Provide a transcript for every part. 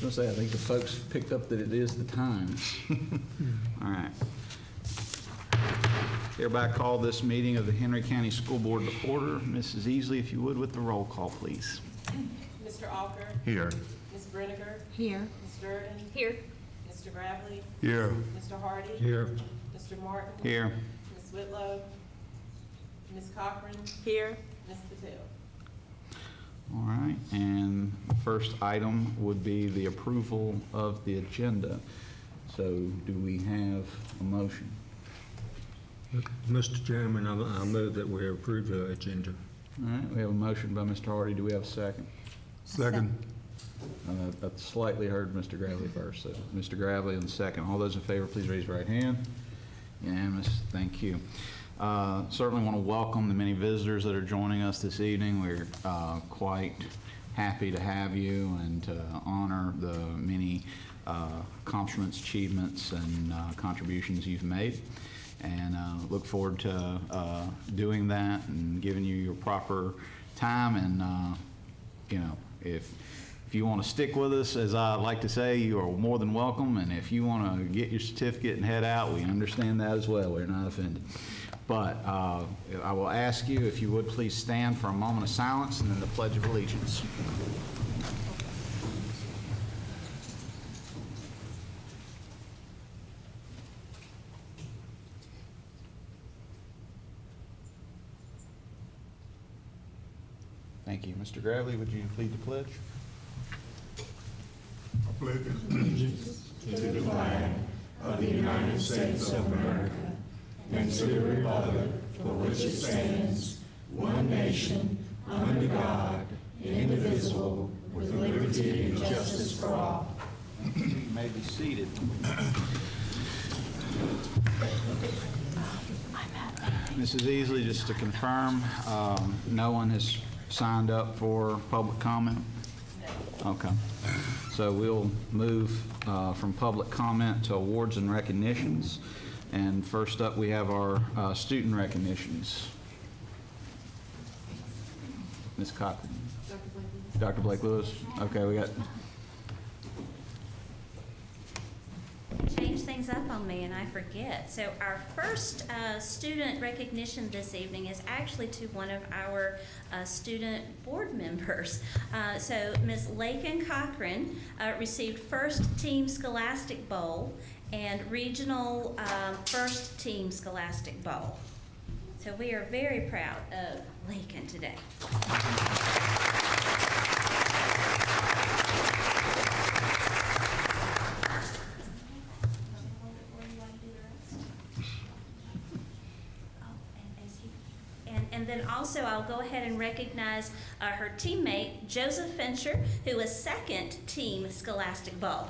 gonna say, I think the folks picked up that it is the Times. All right. Hereby call this meeting of the Henry County School Board to order. Mrs. Easley, if you would, with the roll call, please. Mr. Alker. Here. Ms. Brinegar. Here. Ms. Durden. Here. Mr. Gravely. Here. Mr. Hardy. Here. Mr. Martin. Here. Ms. Whitlow. Ms. Cochran. Here. Ms. Patel. All right, and the first item would be the approval of the agenda. So do we have a motion? Mr. Chairman, I move that we approve the agenda. All right, we have a motion by Mr. Hardy. Do we have a second? Second. I slightly heard Mr. Gravely first, so Mr. Gravely in the second. All those in favor, please raise your right hand. Unanimous, thank you. Certainly want to welcome the many visitors that are joining us this evening. We're quite happy to have you and to honor the many accomplishments, achievements, and contributions you've made. And look forward to doing that and giving you your proper time. And, you know, if you want to stick with us, as I like to say, you are more than welcome. And if you want to get your certificate and head out, we understand that as well. We're not offended. But I will ask you, if you would please stand for a moment of silence and then the Pledge of Allegiance. Thank you. Mr. Gravely, would you lead the pledge? I pledge allegiance to the flag of the United States of America and to the republic for which it stands, one nation, under God, indivisible, with liberty and justice for all. You may be seated. Mrs. Easley, just to confirm, no one has signed up for public comment? Okay. So we'll move from public comment to awards and recognitions. And first up, we have our student recognitions. Ms. Cochran. Dr. Blake Lewis. Okay, we got. Change things up on me and I forget. So our first student recognition this evening is actually to one of our student board members. So Ms. Lakin Cochran received First Team Scholastic Bowl and Regional First Team Scholastic Bowl. So we are very proud of Lakin today. And then also I'll go ahead and recognize her teammate, Joseph Fincher, who was second team Scholastic Bowl.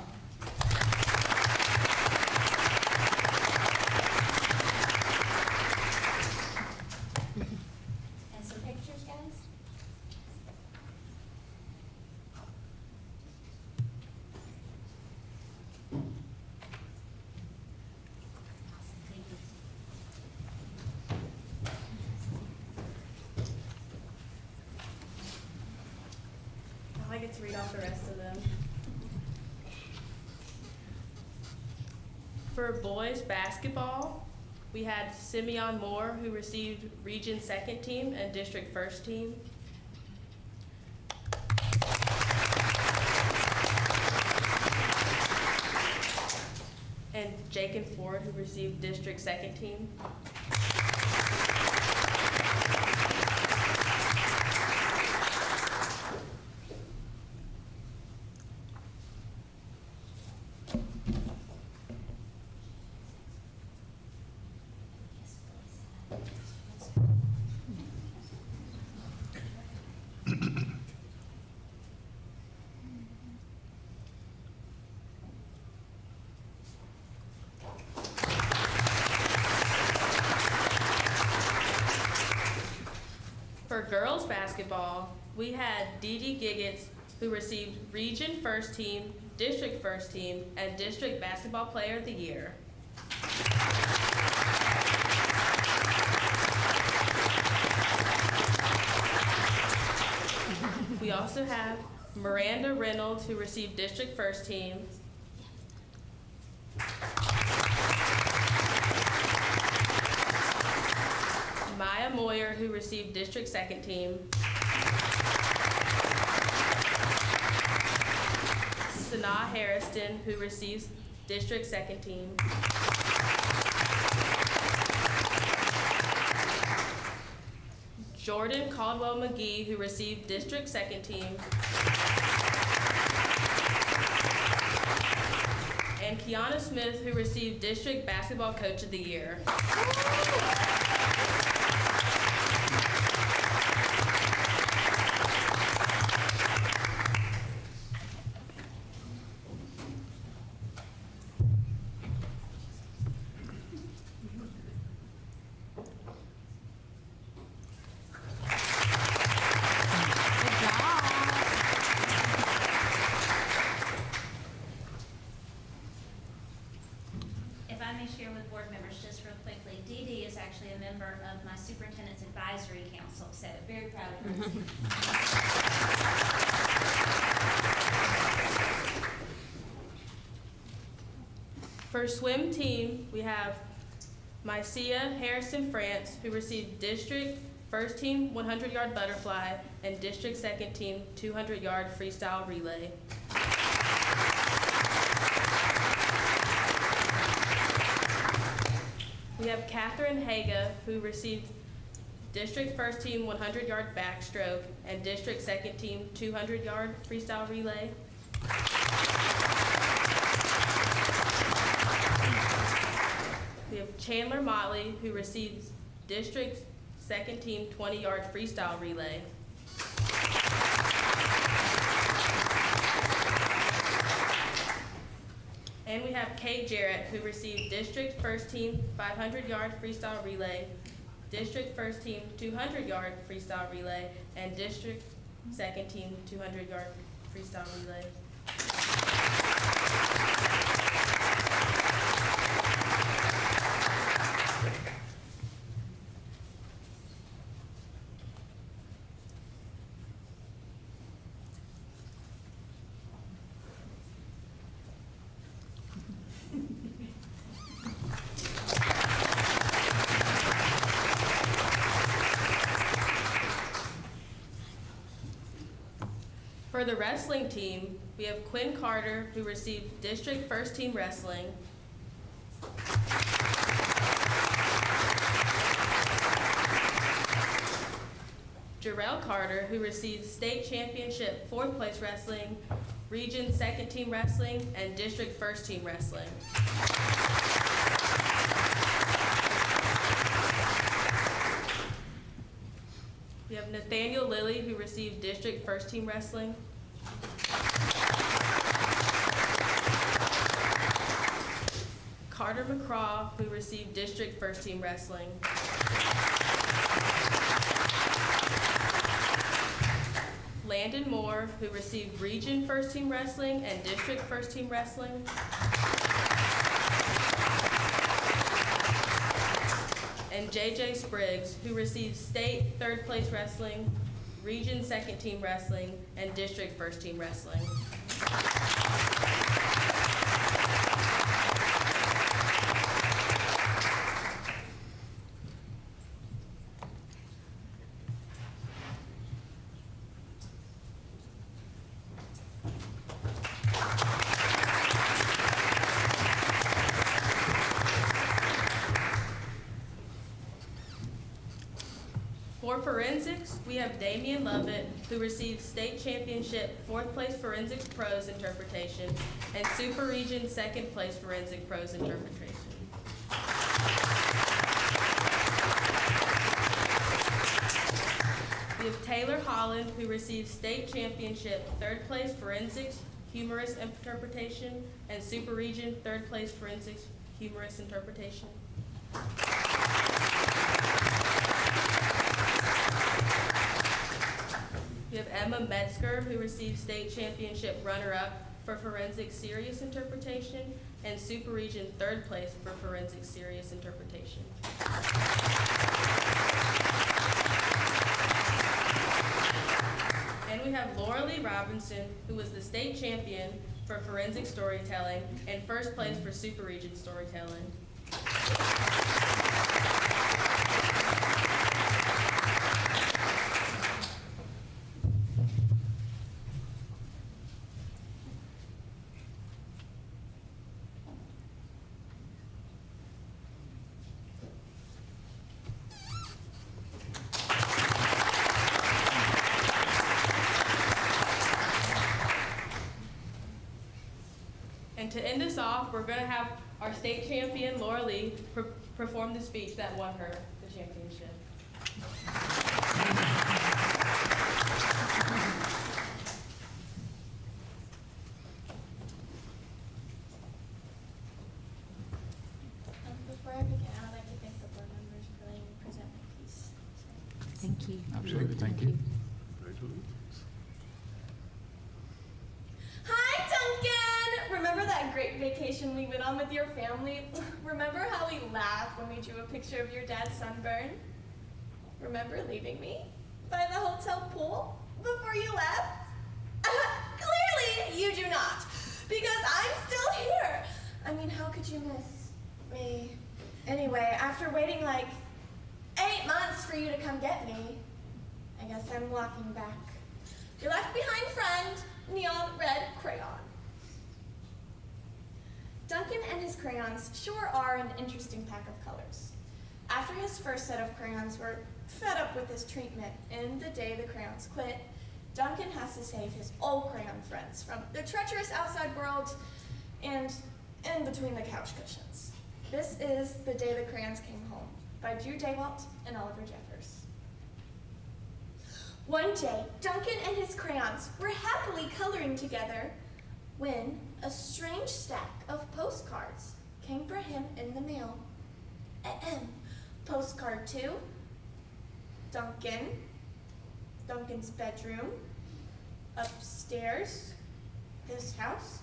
And some pictures, guys. I get to read off the rest of them. For boys basketball, we had Simeon Moore, who received Region Second Team and District First Team. And Jacob Ford, who received District Second Team. For girls basketball, we had Dee Dee Giggets, who received Region First Team, District First Team, and District Basketball Player of the Year. We also have Miranda Reynolds, who received district first team. Maya Moyer, who received district second team. Sanaa Harrison, who receives district second team. Jordan Caldwell McGee, who received district second team. And Kiana Smith, who received district basketball coach of the year. If I may share with board members just real quickly, Dee Dee is actually a member of my superintendent's advisory council, so very proud of her. For swim team, we have Mycia Harrison France, who received district first team 100-yard butterfly and district second team 200-yard freestyle relay. We have Catherine Haga, who received district first team 100-yard backstroke and district second team 200-yard freestyle relay. We have Chandler Motley, who receives district second team 20-yard freestyle relay. And we have Kate Jarrett, who received district first team 500-yard freestyle relay, district first team 200-yard freestyle relay, and district second team 200-yard freestyle relay. For the wrestling team, we have Quinn Carter, who received district first team wrestling. Jarrell Carter, who received state championship fourth place wrestling, region second team wrestling, and district first team wrestling. We have Nathaniel Lilly, who received district first team wrestling. Carter McCraw, who received district first team wrestling. Landon Moore, who received region first team wrestling and district first team wrestling. And JJ Spriggs, who received state third place wrestling, region second team wrestling, and district first team wrestling. For forensics, we have Damian Lovett, who received state championship fourth place forensics pros interpretation and super region second place forensic pros interpretation. We have Taylor Holland, who received state championship third place forensics humorous interpretation and super region third place forensics humorous interpretation. We have Emma Metzger, who received state championship runner-up for forensic serious interpretation and super region third place for forensic serious interpretation. And we we have Laura Lee Robinson, who was the state champion for forensic storytelling and first place for super region storytelling. And to end us off, we're going to have our state champion, Laura Lee, perform the speech that won her the championship. Before I begin, I'd like to thank the board members for letting me present my piece. Thank you. Absolutely, thank you. Hi, Duncan! Remember that great vacation we went on with your family? Remember how we laughed when we drew a picture of your dad's sunburn? Remember leaving me by the hotel pool before you left? Clearly you do not, because I'm still here. I mean, how could you miss me? Anyway, after waiting like 8 months for you to come get me, I guess I'm walking back. Your left behind friend, neon red crayon. Duncan and his crayons sure are an interesting pack of colors. After his first set of crayons were fed up with his treatment, and the day the crayons quit, Duncan has to save his old crayon friends from the treacherous outside world and in between the couch cushions. This is The Day the Crayons Came Home by Drew Daywalt and Oliver Jeffers. One day, Duncan and his crayons were happily coloring together when a strange stack of postcards came for him in the mail. Postcard 2, Duncan, Duncan's bedroom, upstairs, his house.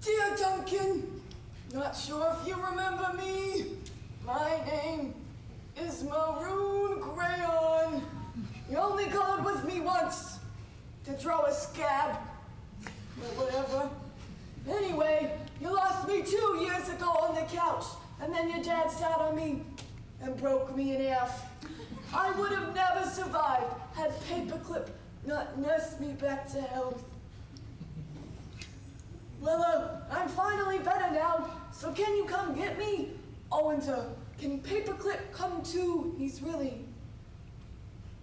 Dear Duncan, not sure if you remember me. My name is Maroon Crayon. You only colored with me once to draw a scab, or whatever. Anyway, you lost me 2 years ago on the couch, and then your dad sat on me and broke me in half. I would have never survived had Paperclip not nursed me back to health. Well, I'm finally better now, so can you come get me? Oh, and can Paperclip come too? He's really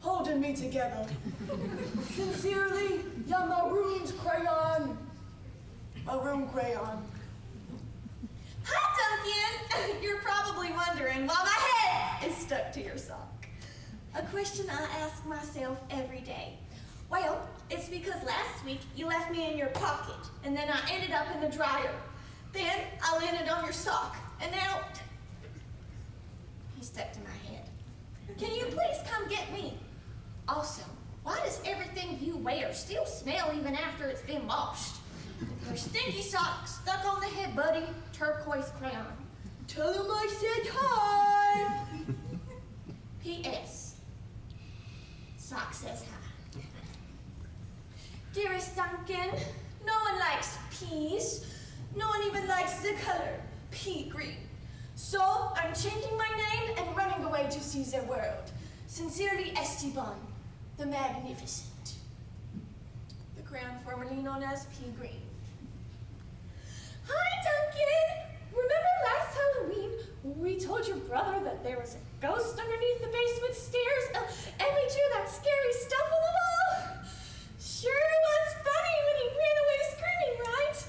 holding me together. Sincerely, your marooned crayon. Maroon Crayon. Hi, Duncan! You're probably wondering why my head is stuck to your sock. A question I ask myself every day. Well, it's because last week you left me in your pocket, and then I ended up in the dryer. Then I landed on your sock, and now he's stuck to my head. Can you please come get me? Also, why does everything you wear still smell even after it's been washed? Your stinky sock stuck on the head, buddy. Turquoise crayon. Tell him I said hi. P.S. Sock says hi. Dearest Duncan, no one likes peas. No one even likes the color pea green. So I'm changing my name and running away to see the world. Sincerely, Esteban, the Magnificent. The crayon formerly known as pea green. Hi, Duncan! Remember last Halloween when we told your brother that there was a ghost underneath the basement stairs and we drew that scary stuff on the wall? Sure was funny when he ran away screaming, right?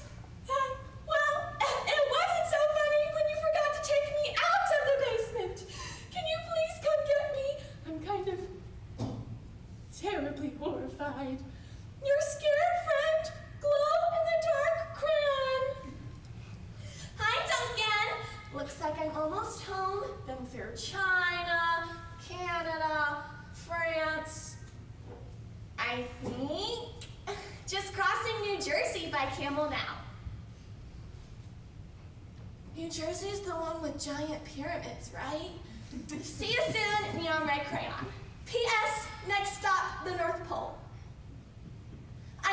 Well, it wasn't so funny when you forgot to take me out of the basement. Can you please come get me? I'm kind of terribly horrified. Your scared friend, glow-in-the-dark crayon. Hi, Duncan. Looks like I'm almost home. Been through China, Canada, France. I think just crossing New Jersey by camel now. New Jersey's the one with giant pyramids, right? See you soon, neon red crayon. P.S. Next stop, the North Pole.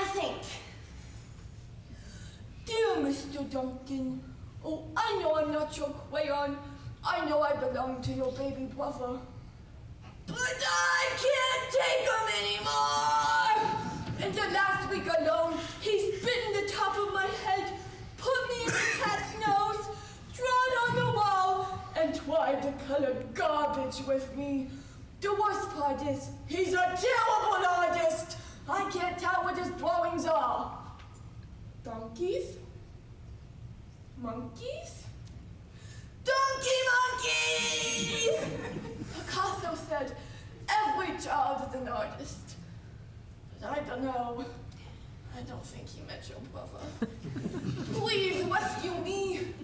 I think. Dear Mr. Duncan, oh, I know I'm not your crayon. I know I belong to your baby brother. But I can't take him anymore! In the last week alone, he's bitten the top of my head, put me in the cat's nose, drawn on the wall, and tried to color garbage with me. The worst part is, he's a terrible artist! I can't tell what his drawings are. Donkeys? Monkeys? Donkey monkeys! Picasso said every child is an artist. But I don't know. I don't think he met your brother. Please rescue me.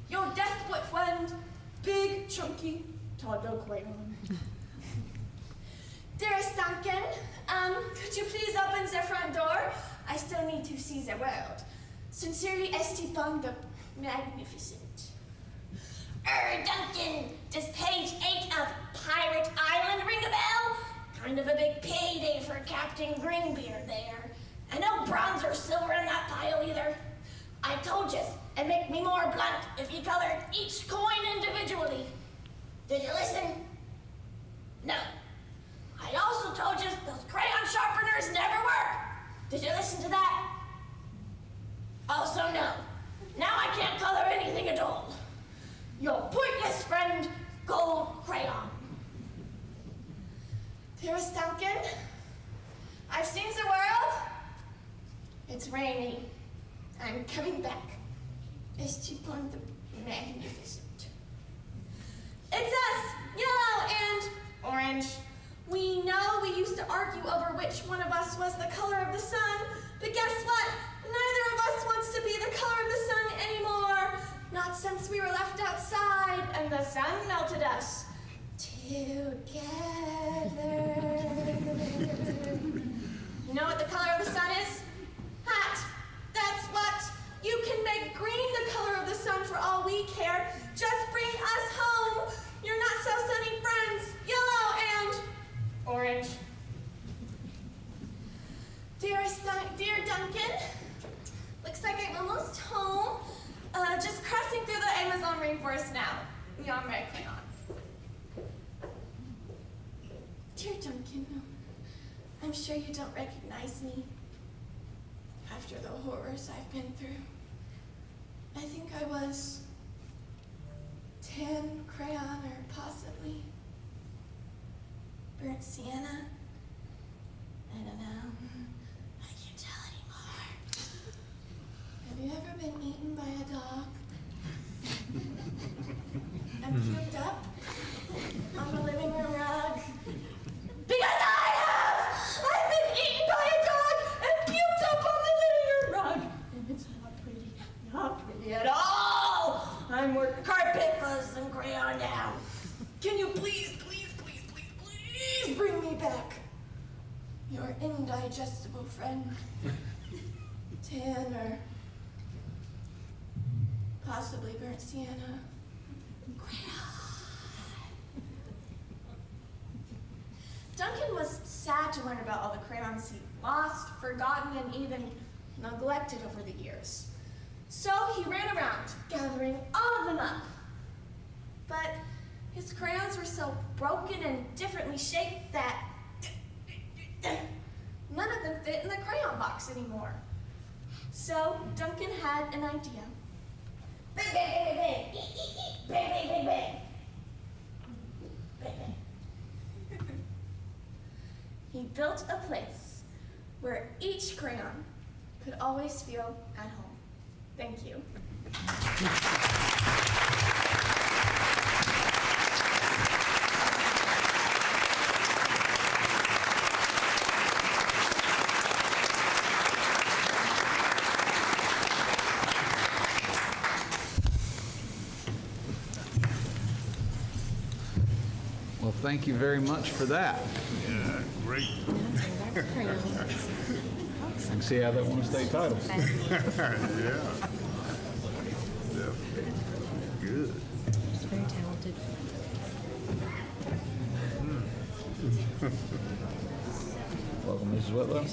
Your desperate friend, Big Chunky Toddler Crayon. Dearest Duncan, could you please open the front door? I still need to see the world. Sincerely, Esteban the Magnificent. Duncan, does page 8 of Pirate Island ring a bell? Kind of a big payday for Captain Greenbeard there. And no bronze or silver in that pile either. I told you, it'd make me more blunt if you colored each coin individually. Did you listen? No. I also told you those crayon sharpeners never work. Did you listen to that? Also no. Now I can't color anything at all. Your pointless friend, Gold Crayon. Dearest Duncan, I've seen the world. It's raining. I'm coming back. Esteban the Magnificent. It's us, yellow and orange. We know we used to argue over which one of us was the color of the sun, but guess what? Neither of us wants to be the color of the sun anymore. Not since we were left outside and the sun melted us together. You know what the color of the sun is? Hot. That's what. You can make green the color of the sun for all we care. Just bring us home. You're not so sunny friends, yellow and orange. Dear Duncan, looks like I'm almost home. Just crossing through the Amazon rainforest now. Beyond my crayon. Dear Duncan, I'm sure you don't recognize me. After the horrors I've been through, I think I was 10 crayon or possibly burnt sienna. I don't know. I can't tell anymore. Have you ever been eaten by a dog? And puked up on the living room rug? Because I have! I've been eaten by a dog and puked up on the living room rug. And it's not pretty at all. I'm more carpet fuzz than crayon now. Can you please bring me back? Your indigestible friend, tan or possibly burnt sienna. Duncan was sad to learn about all the crayons he'd lost, forgotten, and even neglected over the years. So he ran around, gathering all of them up. But his crayons were so broken and differently shaped that none of them fit in the crayon box anymore. So Duncan had an idea. Bang, bang, bang, bang, bang. Bang, bang, bang, bang. Bang, bang. He built a place where each crayon could always feel at home. Thank you. Well, thank you very much for that. Yeah, great. I can see how that one stay title. Yeah. Definitely. Good. She's very talented. Welcome, Mrs. Whitlow.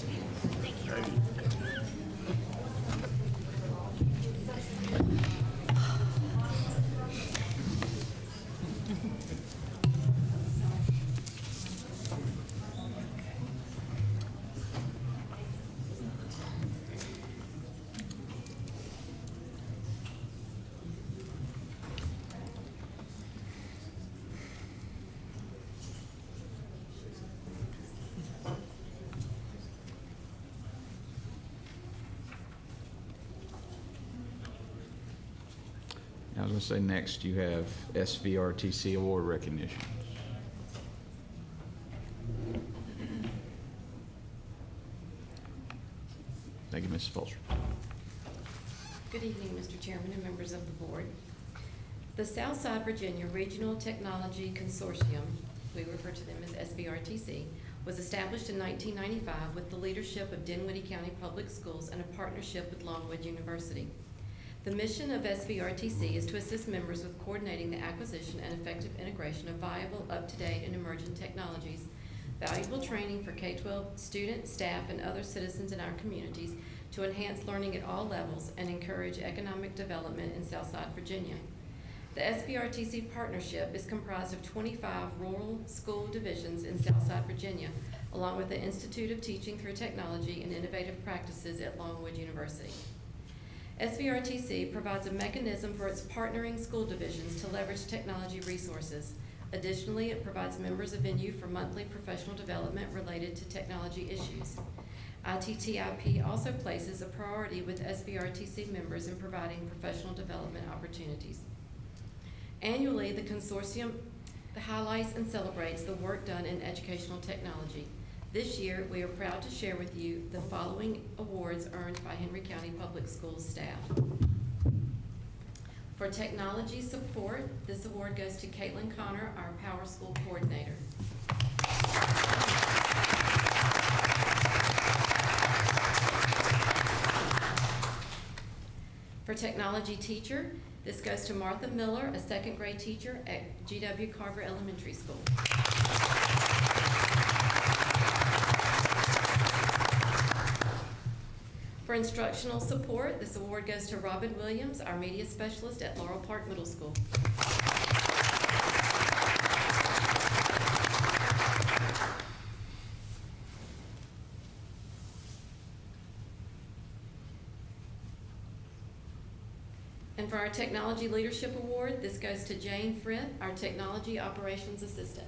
I was going to say next you have SVRTC award recognition. Thank you, Mrs. Fulcher. Good evening, Mr. Chairman and members of the board. The Southside Virginia Regional Technology Consortium, we refer to them as SVRTC, was established in 1995 with the leadership of Dinwiddie County Public Schools and a partnership with Longwood University. The mission of SVRTC is to assist members with coordinating the acquisition and effective integration of viable, up-to-date, and emerging technologies, valuable training for K-12 students, staff, and other citizens in our communities to enhance learning at all levels and encourage economic development in Southside Virginia. The SVRTC partnership is comprised of 25 rural school divisions in Southside Virginia, along with the Institute of Teaching through Technology and Innovative Practices at Longwood University. SVRTC provides a mechanism for its partnering school divisions to leverage technology resources. Additionally, it provides members a venue for monthly professional development related to technology issues. ITTIP also places a priority with SVRTC members in providing professional development opportunities. Annually, the consortium highlights and celebrates the work done in educational technology. This year, we are proud to share with you the following awards earned by Henry County Public Schools staff. For technology support, this award goes to Caitlin Connor, our Power School Coordinator. For technology teacher, this goes to Martha Miller, a second grade teacher at G.W. Carver Elementary School. For instructional support, this award goes to Robin Williams, our media specialist at Laurel Park Middle School. And for our Technology Leadership Award, this goes to Jane Frith, our Technology Operations Assistant.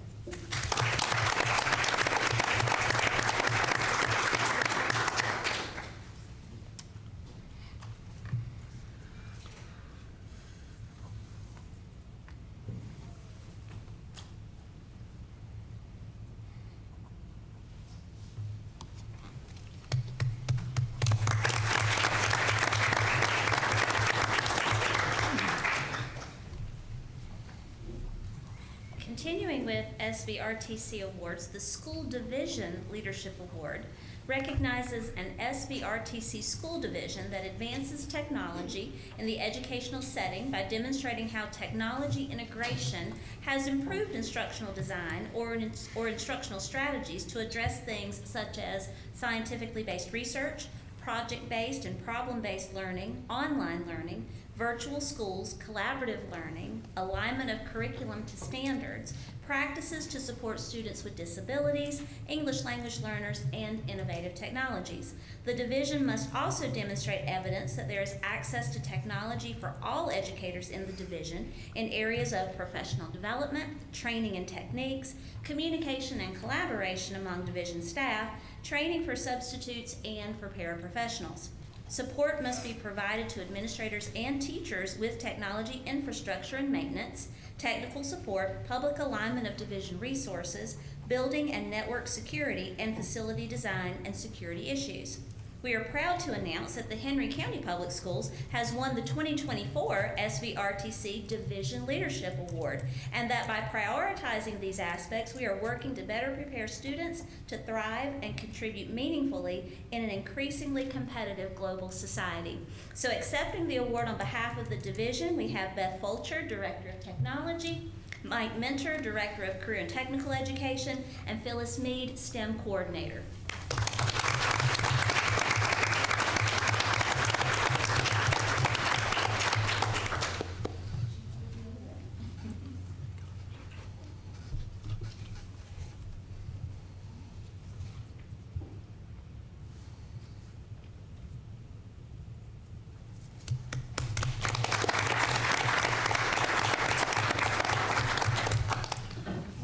Continuing with SVRTC awards, the School Division Leadership Award recognizes an SVRTC school division that advances technology in the educational setting by demonstrating how technology integration has improved instructional design or instructional strategies to address things such as scientifically based research, project-based and problem-based learning, online learning, virtual schools, collaborative learning, alignment of curriculum to standards, practices to support students with disabilities, English language learners, and innovative technologies. The division must also demonstrate evidence that there is access to technology for all educators in the division in areas of professional development, training and techniques, communication and collaboration among division staff, training for substitutes, and for paraprofessionals. Support must be provided to administrators and teachers with technology infrastructure and maintenance, technical support, public alignment of division resources, building and network security, and facility design and security issues. We are proud to announce that the Henry County Public Schools has won the 2024 SVRTC Division Leadership Award, and that by prioritizing these aspects, we are working to better prepare students to thrive and contribute meaningfully in an increasingly competitive global society. So accepting the award on behalf of the division, we have Beth Fulcher, Director of Technology, Mike Mentor, Director of Career and Technical Education, and Phyllis Mead, STEM Coordinator.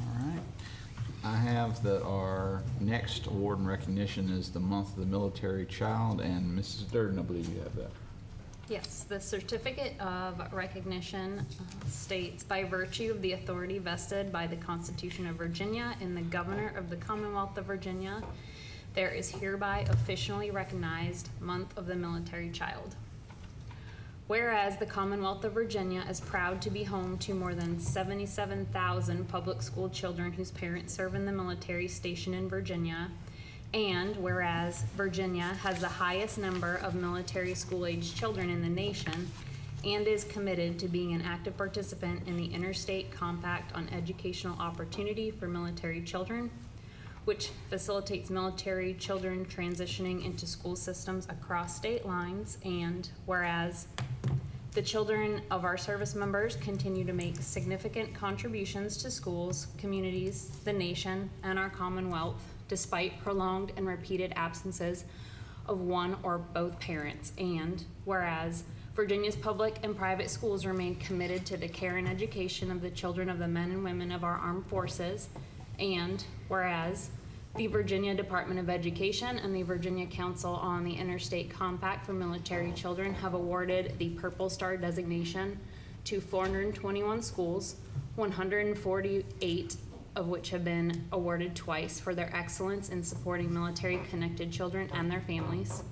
All right. I have that our next award and recognition is the Month of the Military Child, and Mrs. Durden, I believe you have that. Yes, the certificate of recognition states, by virtue of the authority vested by the Constitution of Virginia and the Governor of the Commonwealth of Virginia, there is hereby officially recognized Month of the Military Child. Whereas the Commonwealth of Virginia is proud to be home to more than 77,000 public school children whose parents serve in the military stationed in Virginia, and whereas Virginia has the highest number of military school-aged children in the nation and is committed to being an active participant in the Interstate Compact on Educational Opportunity for Military Children, which facilitates military children transitioning into school systems across state lines, and whereas the children of our service members continue to make significant contributions to schools, communities, the nation, and our Commonwealth, despite prolonged and repeated absences of one or both parents, and whereas Virginia's public and private schools remain committed to the care and education of the children of the men and women of our armed forces, and whereas the Virginia Department of Education and the Virginia Council on the Interstate Compact for Military Children have awarded the Purple Star designation to 421 schools, 148 of which have been awarded twice for their excellence in supporting military-connected children and their families.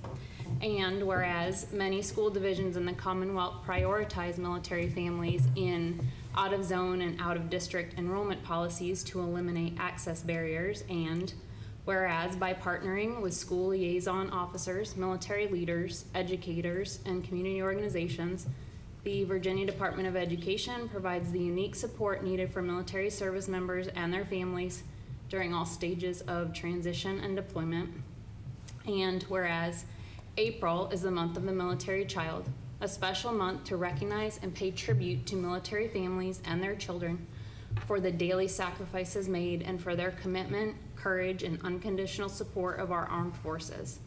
And whereas many school divisions in the Commonwealth prioritize military families in out-of-zone and out-of-district enrollment policies to eliminate access barriers, and whereas by partnering with school liaison officers, military leaders, educators, and community organizations, the Virginia Department of Education provides the unique support needed for military service members and their families during all stages of transition and deployment. And whereas April is the Month of the Military Child, a special month to recognize and pay tribute to military families and their children for the daily sacrifices made and for their commitment, courage, and unconditional support of our armed forces.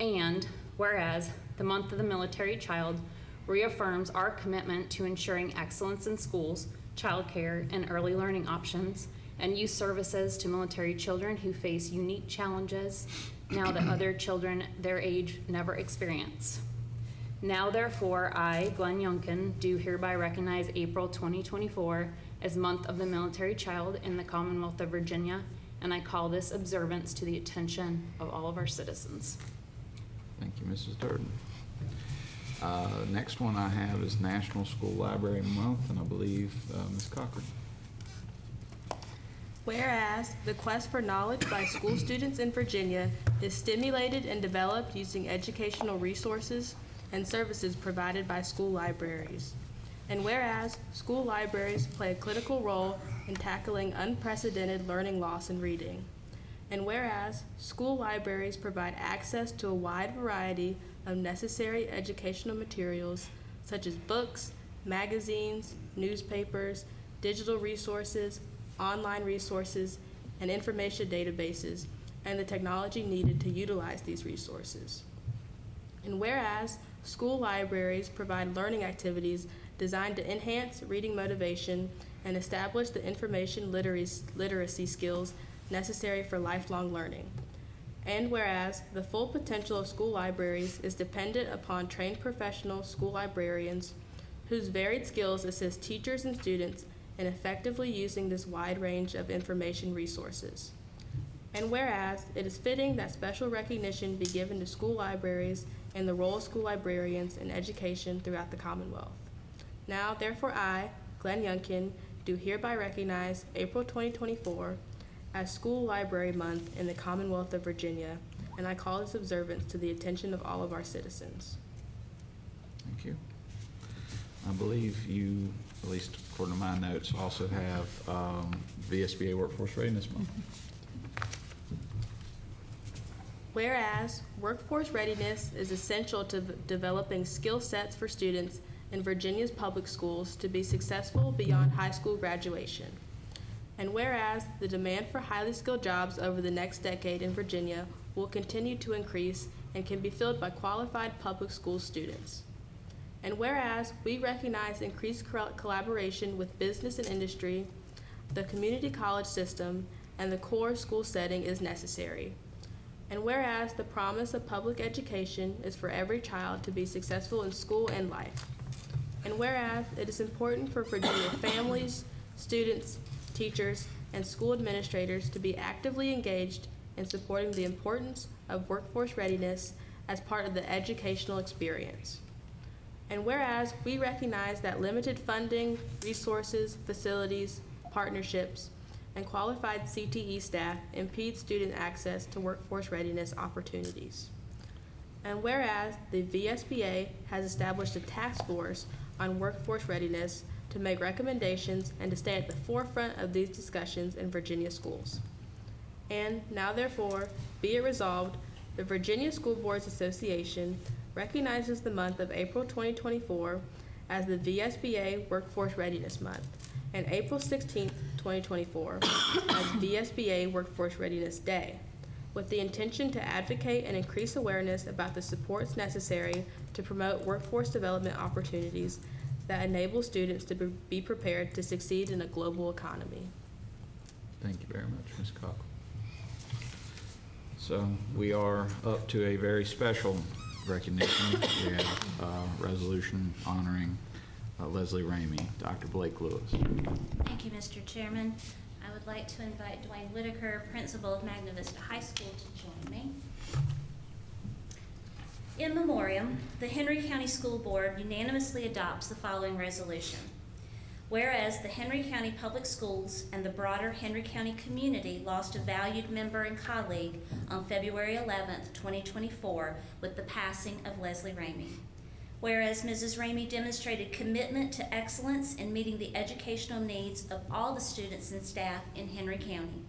And whereas the Month of the Military Child reaffirms our commitment to ensuring excellence in schools, childcare, and early learning options, and youth services to military children who face unique challenges now that other children their age never experience. Now therefore, I, Glenn Youngkin, do hereby recognize April 2024 as Month of the Military Child in the Commonwealth of Virginia, and I call this observance to the attention of all of our citizens. Thank you, Mrs. Durden. Next one I have is National School Library Month, and I believe Ms. Cochran. Whereas the quest for knowledge by school students in Virginia is stimulated and developed using educational resources and services provided by school libraries. And whereas school libraries play a critical role in tackling unprecedented learning loss in reading. And whereas school libraries provide access to a wide variety of necessary educational materials such as books, magazines, newspapers, digital resources, online resources, and information databases, and the technology needed to utilize these resources. And whereas school libraries provide learning activities designed to enhance reading motivation and establish the information literacy skills necessary for lifelong learning. And whereas the full potential of school libraries is dependent upon trained professional school librarians whose varied skills assist teachers and students in effectively using this wide range of information resources. And whereas it is fitting that special recognition be given to school libraries and the role of school librarians in education throughout the Commonwealth. Now, therefore, I, Glenn Youngkin, do hereby recognize April 2024 as School Library Month in the Commonwealth of Virginia, and I call this observance to the attention of all of our citizens. Thank you. I believe you, at least according to my notes, also have VSBA Workforce Readiness Month. Whereas workforce readiness is essential to developing skill sets for students in Virginia's public schools to be successful beyond high school graduation. And whereas the demand for highly skilled jobs over the next decade in Virginia will continue to increase and can be filled by qualified public school students. And whereas we recognize increased collaboration with business and industry, the community college system, and the core school setting is necessary. And whereas the promise of public education is for every child to be successful in school and life. And whereas it is important for Virginia families, students, teachers, and school administrators to be actively engaged in supporting the importance of workforce readiness as part of the educational experience. And whereas we recognize that limited funding, resources, facilities, partnerships, and qualified CTE staff impede student access to workforce readiness opportunities. And whereas the VSBA has established a task force on workforce readiness to make recommendations and to stay at the forefront of these discussions in Virginia schools. And now therefore, be it resolved, the Virginia School Boards Association recognizes the month of April 2024 as the VSBA Workforce Readiness Month, and April 16th, 2024 as VSBA Workforce Readiness Day, with the intention to advocate and increase awareness about the supports necessary to promote workforce development opportunities that enable students to be prepared to succeed in a global economy. Thank you very much, Ms. Cochran. So we are up to a very special recognition. We have a resolution honoring Leslie Ramey. Dr. Blake Lewis. Thank you, Mr. Chairman. I would like to invite Dwayne Whitaker, principal of Magna Vista High School, to join me. In memoriam, the Henry County School Board unanimously adopts the following resolution. Whereas the Henry County Public Schools and the broader Henry County community lost a valued member and colleague on February 11th, 2024 with the passing of Leslie Ramey. Whereas Mrs. Ramey demonstrated commitment to excellence in meeting the educational needs of all the students and staff in Henry County.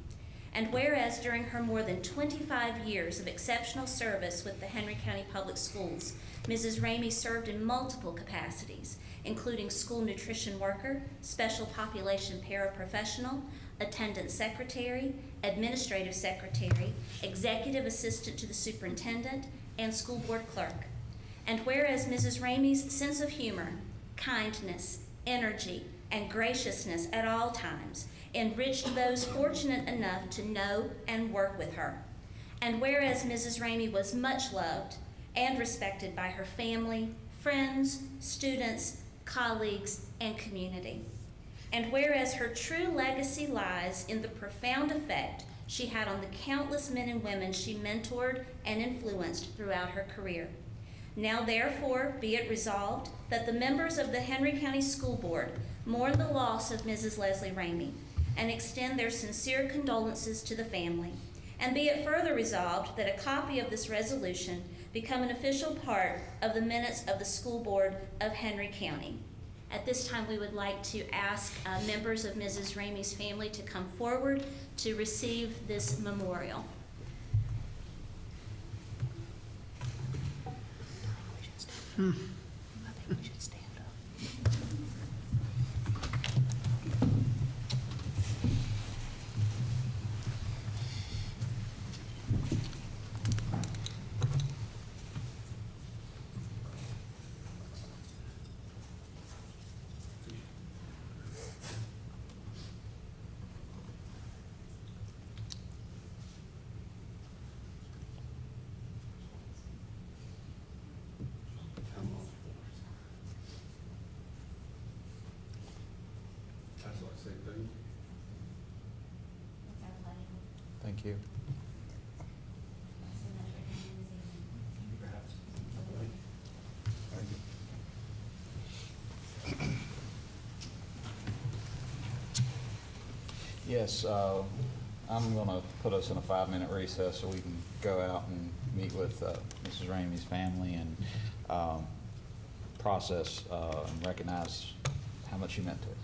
And whereas during her more than 25 years of exceptional service with the Henry County Public Schools, Mrs. Ramey served in multiple capacities, including school nutrition worker, special population paraprofessional, attendant secretary, administrative secretary, executive assistant to the superintendent, and school board clerk. And whereas Mrs. Ramey's sense of humor, kindness, energy, and graciousness at all times enriched those fortunate enough to know and work with her. And whereas Mrs. Ramey was much loved and respected by her family, friends, students, colleagues, and community. And whereas her true legacy lies in the profound effect she had on the countless men and women she mentored and influenced throughout her career. Now therefore be it resolved that the members of the Henry County School Board mourn the loss of Mrs. Leslie Ramey and extend their sincere condolences to the family. And be it further resolved that a copy of this resolution become an official part of the minutes of the School Board of Henry County. At this time, we would like to ask members of Mrs. Ramey's family to come forward to receive this memorial. I think we should stand up. Thank you. Yes, I'm going to put us in a 5-minute recess so we can go out and meet with Mrs. Ramey's family and process and recognize how much she meant to us.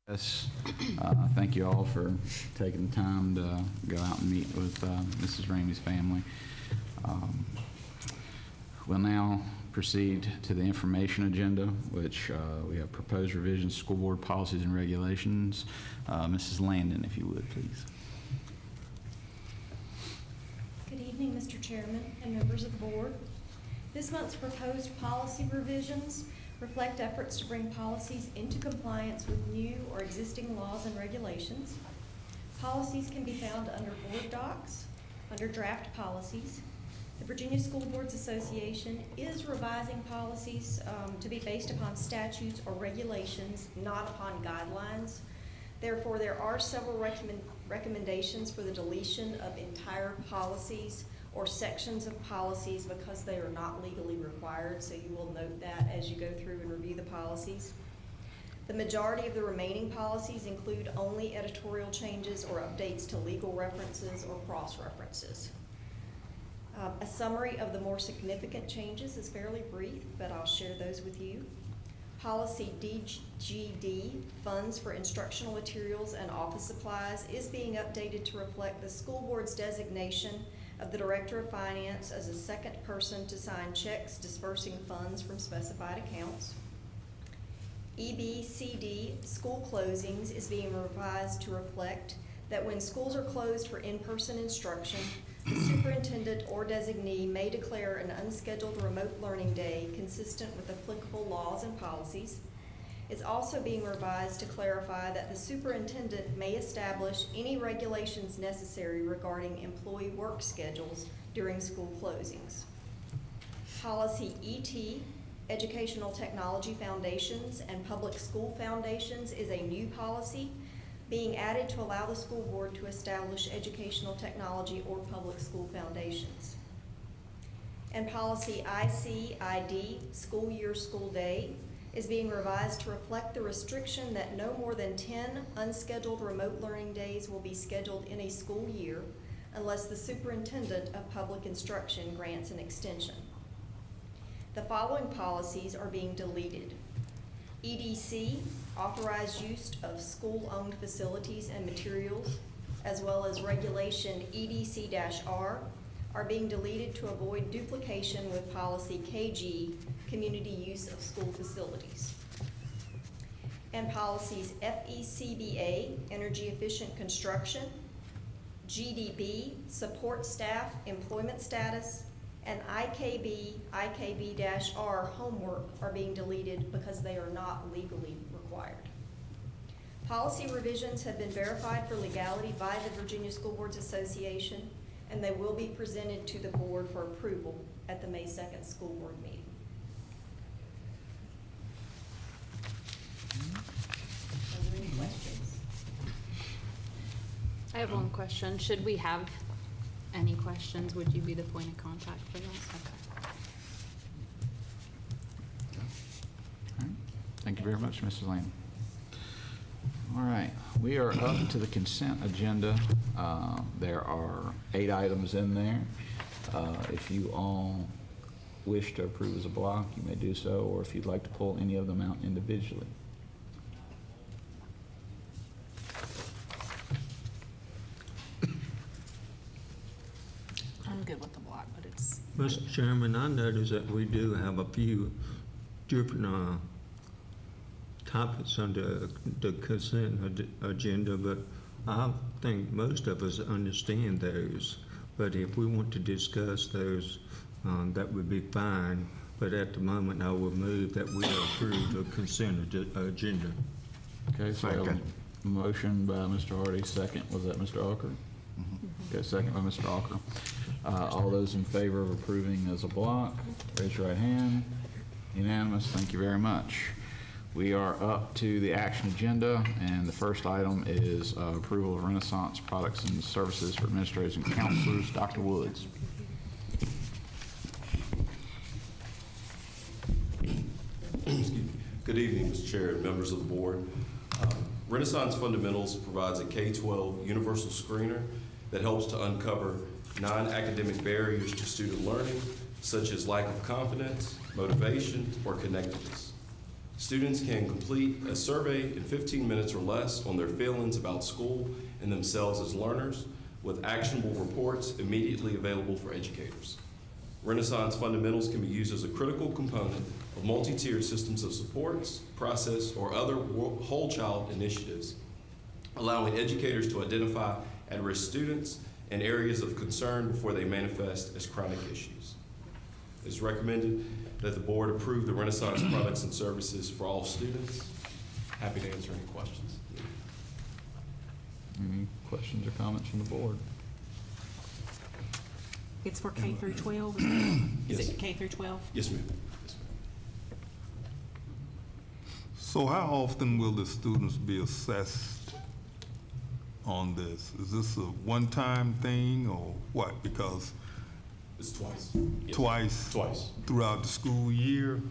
Yes, thank you all for taking the time to go out and meet with Mrs. Ramey's family. We'll now proceed to the information agenda, which we have proposed revisions to school board policies and regulations. Mrs. Landon, if you would, please. Good evening, Mr. Chairman and members of the board. This month's proposed policy revisions reflect efforts to bring policies into compliance with new or existing laws and regulations. Policies can be found under board docs, under draft policies. The Virginia School Boards Association is revising policies to be based upon statutes or regulations, not upon guidelines. Therefore, there are several recommendations for the deletion of entire policies or sections of policies because they are not legally required, so you will note that as you go through and review the policies. The majority of the remaining policies include only editorial changes or updates to legal references or cross-references. A summary of the more significant changes is fairly brief, but I'll share those with you. Policy DGD, Funds for Instructional Materials and Office Supplies, is being updated to reflect the school board's designation of the Director of Finance as a second person to sign checks dispersing funds from specified accounts. EBCD, School Closings, is being revised to reflect that when schools are closed for in-person instruction, the superintendent or designee may declare an unscheduled remote learning day consistent with applicable laws and policies. It's also being revised to clarify that the superintendent may establish any regulations necessary regarding employee work schedules during school closings. Policy ET, Educational Technology Foundations and Public School Foundations, is a new policy being added to allow the school board to establish educational technology or public school foundations. And policy ICID, School Year, School Day, is being revised to reflect the restriction that no more than 10 unscheduled remote learning days will be scheduled in a school year unless the superintendent of public instruction grants an extension. The following policies are being deleted. EDC, authorized use of school-owned facilities and materials, as well as regulation EDC-R, are being deleted to avoid duplication with policy KG, community use of school facilities. And policies FECBA, energy efficient construction, GDB, support staff employment status, and IKB-R, homework, are being deleted because they are not legally required. Policy revisions have been verified for legality by the Virginia School Boards Association, and they will be presented to the board for approval at the May 2nd school board meeting. Are there any questions? I have one question. Should we have any questions? Would you be the point of contact for that? Okay. All right. Thank you very much, Mrs. Lane. All right, we are up to the consent agenda. There are 8 items in there. If you all wish to approve as a block, you may do so, or if you'd like to pull any of them out individually. I'm good with the block, but it's. Mr. Chairman, I noticed that we do have a few different topics under the consent agenda, but I think most of us understand those. But if we want to discuss those, that would be fine. But at the moment, I will move that we approve the consent agenda. Okay, so a motion by Mr. Hardy, second, was that Mr. Alker? Okay, second by Mr. Alker. All those in favor of approving as a block, raise your right hand. Unanimous, thank you very much. We are up to the action agenda, and the first item is approval of Renaissance products and services for administrators and counselors. Dr. Woods. Good evening, Mr. Chair and members of the board. Renaissance Fundamentals provides a K-12 universal screener that helps to uncover non-academic barriers to student learning, such as lack of confidence, motivation, or connectedness. Students can complete a survey in 15 minutes or less on their feelings about school and themselves as learners, with actionable reports immediately available for educators. Renaissance Fundamentals can be used as a critical component of multi-tiered systems of supports, process, or other whole child initiatives, allowing educators to identify at-risk students and areas of concern before they manifest as chronic issues. It's recommended that the board approve the Renaissance products and services for all students. Happy to answer any questions. Any questions or comments from the board? It's for K through 12? Is Yes. it K through 12? Yes, ma'am. Yes, ma'am. So how often will the students be assessed on this? Is this a one-time thing or what? Because It's twice. Yes. twice throughout the school year?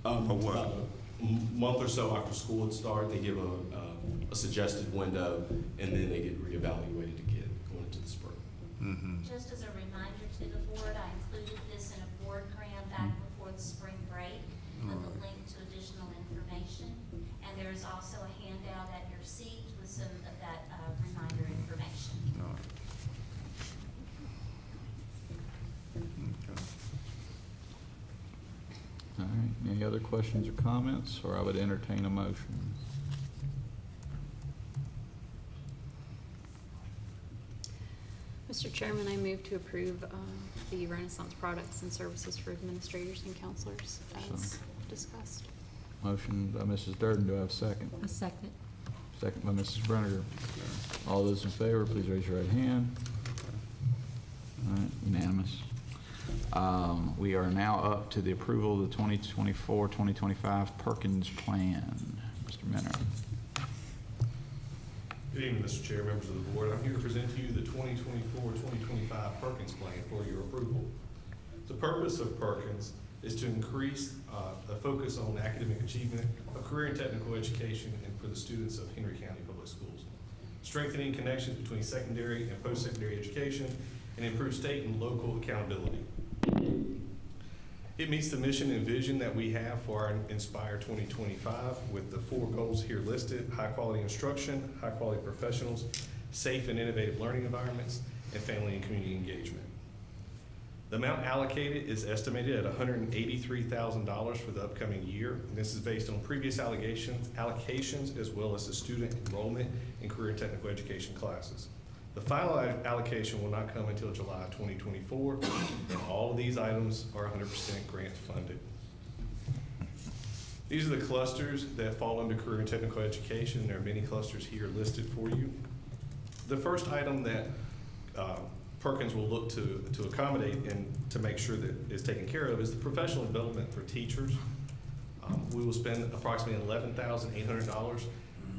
Or what? About a month or so after school would start, they give a suggested window, and then they get reevaluated again going into the spring. Mhm. Just as a reminder to the board, I included this in a board grant back before the spring break with a link to additional information. And there is also a handout at your seat with some of that reminder information. All right. Okay. All right, any other questions or comments, or I would entertain a motion? Mr. Chairman, I move to approve the Renaissance products and services for administrators and counselors as discussed. Motion by Mrs. Durden, do I have a second? A second. Second by Mrs. Brenner. All those in favor, please raise your right hand. All right, unanimous. We are now up to the approval of the 2024-2025 Perkins Plan. Mr. Minner. Good evening, Mr. Chair, members of the board. I'm here to present to you the 2024-2025 Perkins Plan for your approval. The purpose of Perkins is to increase the focus on academic achievement, a career and technical education, and for the students of Henry County Public Schools, strengthening connections between secondary and post-secondary education, and improve state and local accountability. It meets the mission and vision that we have for our Inspire 2025 with the 4 goals here listed: high-quality instruction, high-quality professionals, safe and innovative learning environments, and family and community engagement. The amount allocated is estimated at $183,000 for the upcoming year, and this is based on previous allocations as well as the student enrollment in career and technical education classes. The final allocation will not come until July 2024, and all of these items are 100% grant funded. These are the clusters that fall under career and technical education. There are many clusters here listed for you. The first item that Perkins will look to accommodate and to make sure that is taken care of is the professional development for teachers. We will spend approximately $11,800.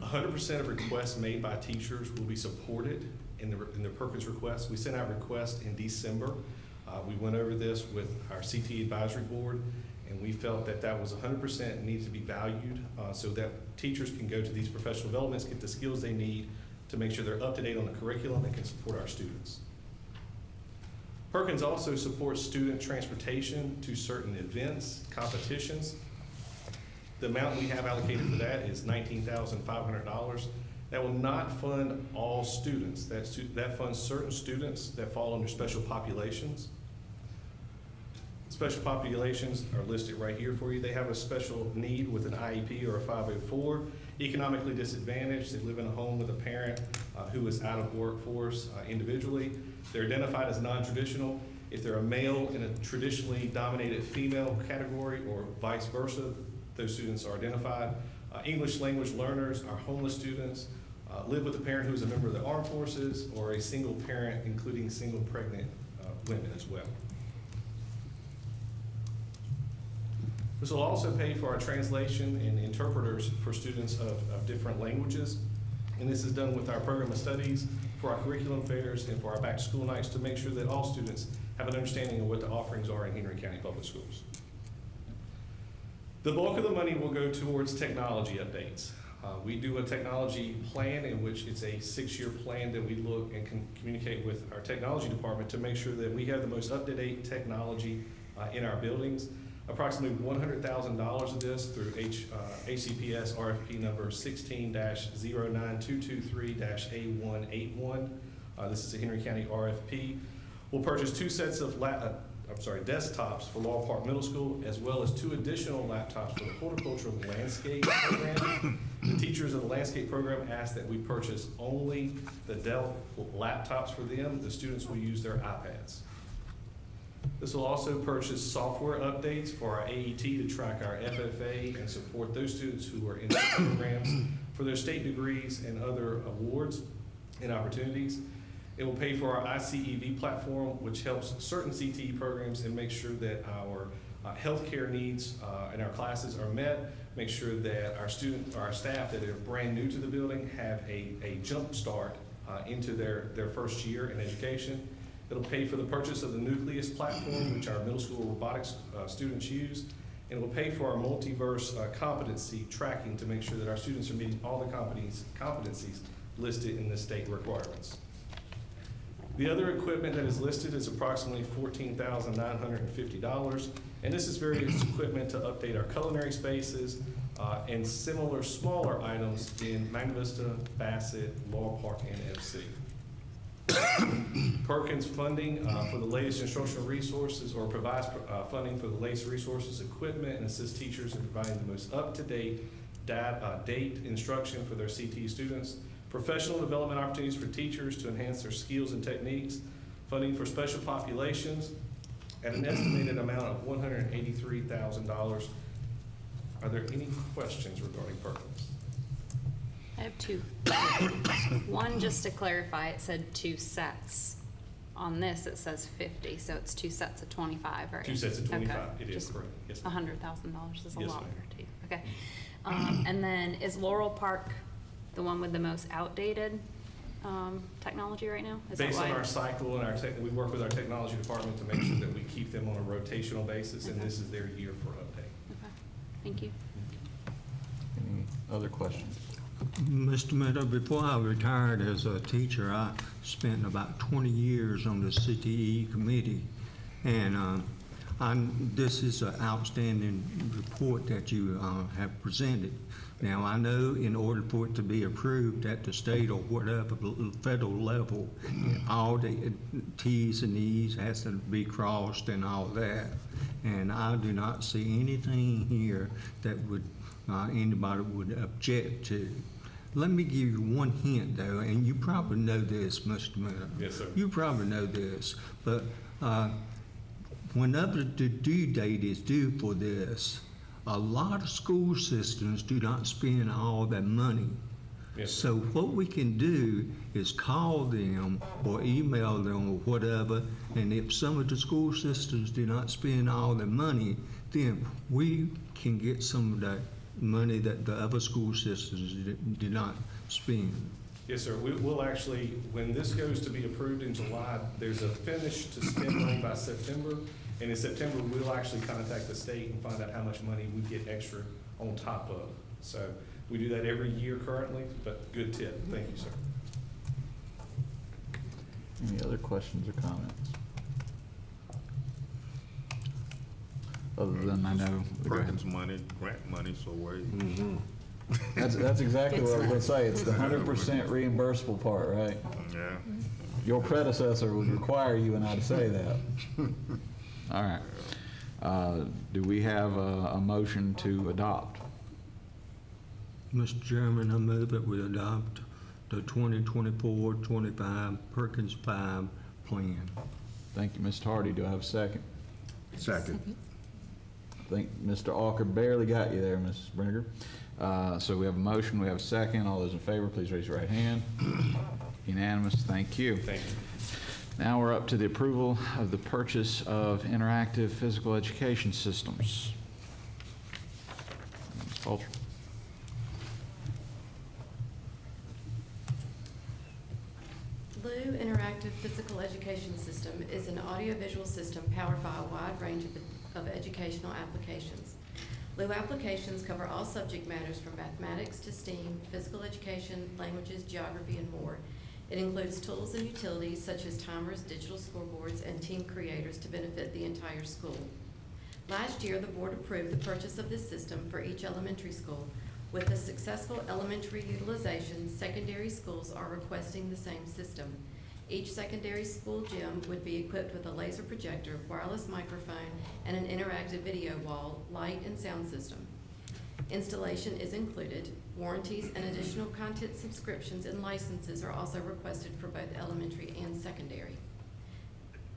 100% of requests made by teachers will be supported in the Perkins request. We sent out requests in December. We went over this with our CTE advisory board, and we felt that that was 100% needs to be valued so that teachers can go to these professional developments, get the skills they need to make sure they're up to date on the curriculum and can support our students. Perkins also supports student transportation to certain events, competitions. The amount we have allocated for that is $19,500. That will not fund all students. That funds certain students that fall under special populations. Special populations are listed right here for you. They have a special need with an IEP or a 504, economically disadvantaged. They live in a home with a parent who is out of workforce individually. They're identified as non-traditional. If they're a male in a traditionally dominated female category or vice versa, those students are identified. English language learners are homeless students, live with a parent who is a member of the armed forces, or a single parent, including single pregnant women as well. This will also pay for our translation and interpreters for students of different languages. And this is done with our program of studies, for our curriculum fairs, and for our back to school nights to make sure that all students have an understanding of what the offerings are in Henry County Public Schools. The bulk of the money will go towards technology updates. We do a technology plan in which it's a 6-year plan that we look and can communicate with our technology department to make sure that we have the most up-to-date technology in our buildings. Approximately $100,000 of this through HCPS RFP number 16-09223-A181. This is a Henry County RFP. We'll purchase 2 sets of desktops for Laurel Park Middle School, as well as 2 additional laptops for the horticultural landscape program. The teachers of the landscape program asked that we purchase only the Dell laptops for them. The students will use their iPads. This will also purchase software updates for our AET to track our FFA and support those students who are in the programs for their state degrees and other awards and opportunities. It will pay for our ICEV platform, which helps certain CTE programs and make sure that our healthcare needs in our classes are met, make sure that our staff that are brand new to the building have a jump start into their first year in education. It'll pay for the purchase of the Nucleus platform, which our middle school robotics students use. And it will pay for our multiverse competency tracking to make sure that our students are meeting all the competencies listed in the state requirements. The other equipment that is listed is approximately $14,950. And this is various equipment to update our culinary spaces and similar smaller items in Magna Vista, Bassett, Laurel Park, and FC. Perkins funding for the latest instructional resources, or provides funding for the latest resources, equipment, and assists teachers in providing the most up-to-date date instruction for their CTE students. Professional development opportunities for teachers to enhance their skills and techniques. Funding for special populations at an estimated amount of $183,000. Are there any questions regarding Perkins? I have 2. One, just to clarify, it said 2 sets. On this, it says 50, so it's 2 sets of 25, right? 2 sets of 25, Okay. it is Just correct. Yes, $100,000 ma'am. is a Yes, lot ma'am. for 2. Okay. And then is Laurel Park the one with the most outdated technology right now? Is that Based on why? our cycle and we work with our technology department to make sure that we keep them on a rotational basis, and Okay. this is their year for update. Okay. Thank you. Any other questions? Mr. Meadow, before I retired as a teacher, I spent about 20 years on the CTE committee. And this is an outstanding report that you have presented. Now, I know in order for it to be approved at the state or whatever federal level, all the T's and E's has to be crossed and all that. And I do not see anything here that would anybody would object to. Let me give you one hint, though, and you probably know this, Mr. Miller. Yes, sir. You probably know this, but whenever the due date is due for this, a lot of school systems do not spend all that money. Yes, sir. So what we can do is call them or email them or whatever, and if some of the school systems do not spend all their money, then we can get some of that money that the other school systems did not spend. Yes, sir. We'll actually, when this goes to be approved in July, there's a finish to spend money by September. And in September, we'll actually contact the state and find out how much money we get extra on top of. So we do that every year currently, but good tip. Thank you, sir. Any other questions or comments? Other than I know. Go ahead. Perkins money, grant money, so wait. That's exactly what I was gonna say. It's the 100% reimbursable part, right? Yeah. Your predecessor would require you and I to say that. All right. Do we have a motion to adopt? Mr. Chairman, I move that we adopt the 2024-25 Perkins 5 plan. Thank you, Mr. Hardy. Do I have a second? Second. I think Mr. Alker barely got you there, Mrs. Brinker. So we have a motion, we have a second. All those in favor, please raise your right hand. Unanimous, thank you. Thank you. Now we're up to the approval of the purchase of interactive physical education systems. Ms. Palter. LU Interactive Physical Education System is an audiovisual system powered by a wide range of educational applications. LU applications cover all subject matters from mathematics to STEAM, physical education, languages, geography, and more. It includes tools and utilities such as timers, digital scoreboards, and team creators to benefit the entire school. Last year, the board approved the purchase of this system for each elementary school. With the successful elementary utilization, secondary schools are requesting the same system. Each secondary school gym would be equipped with a laser projector, wireless microphone, and an interactive video wall, light, and sound system. Installation is included. Warranties and additional content subscriptions and licenses are also requested for both elementary and secondary.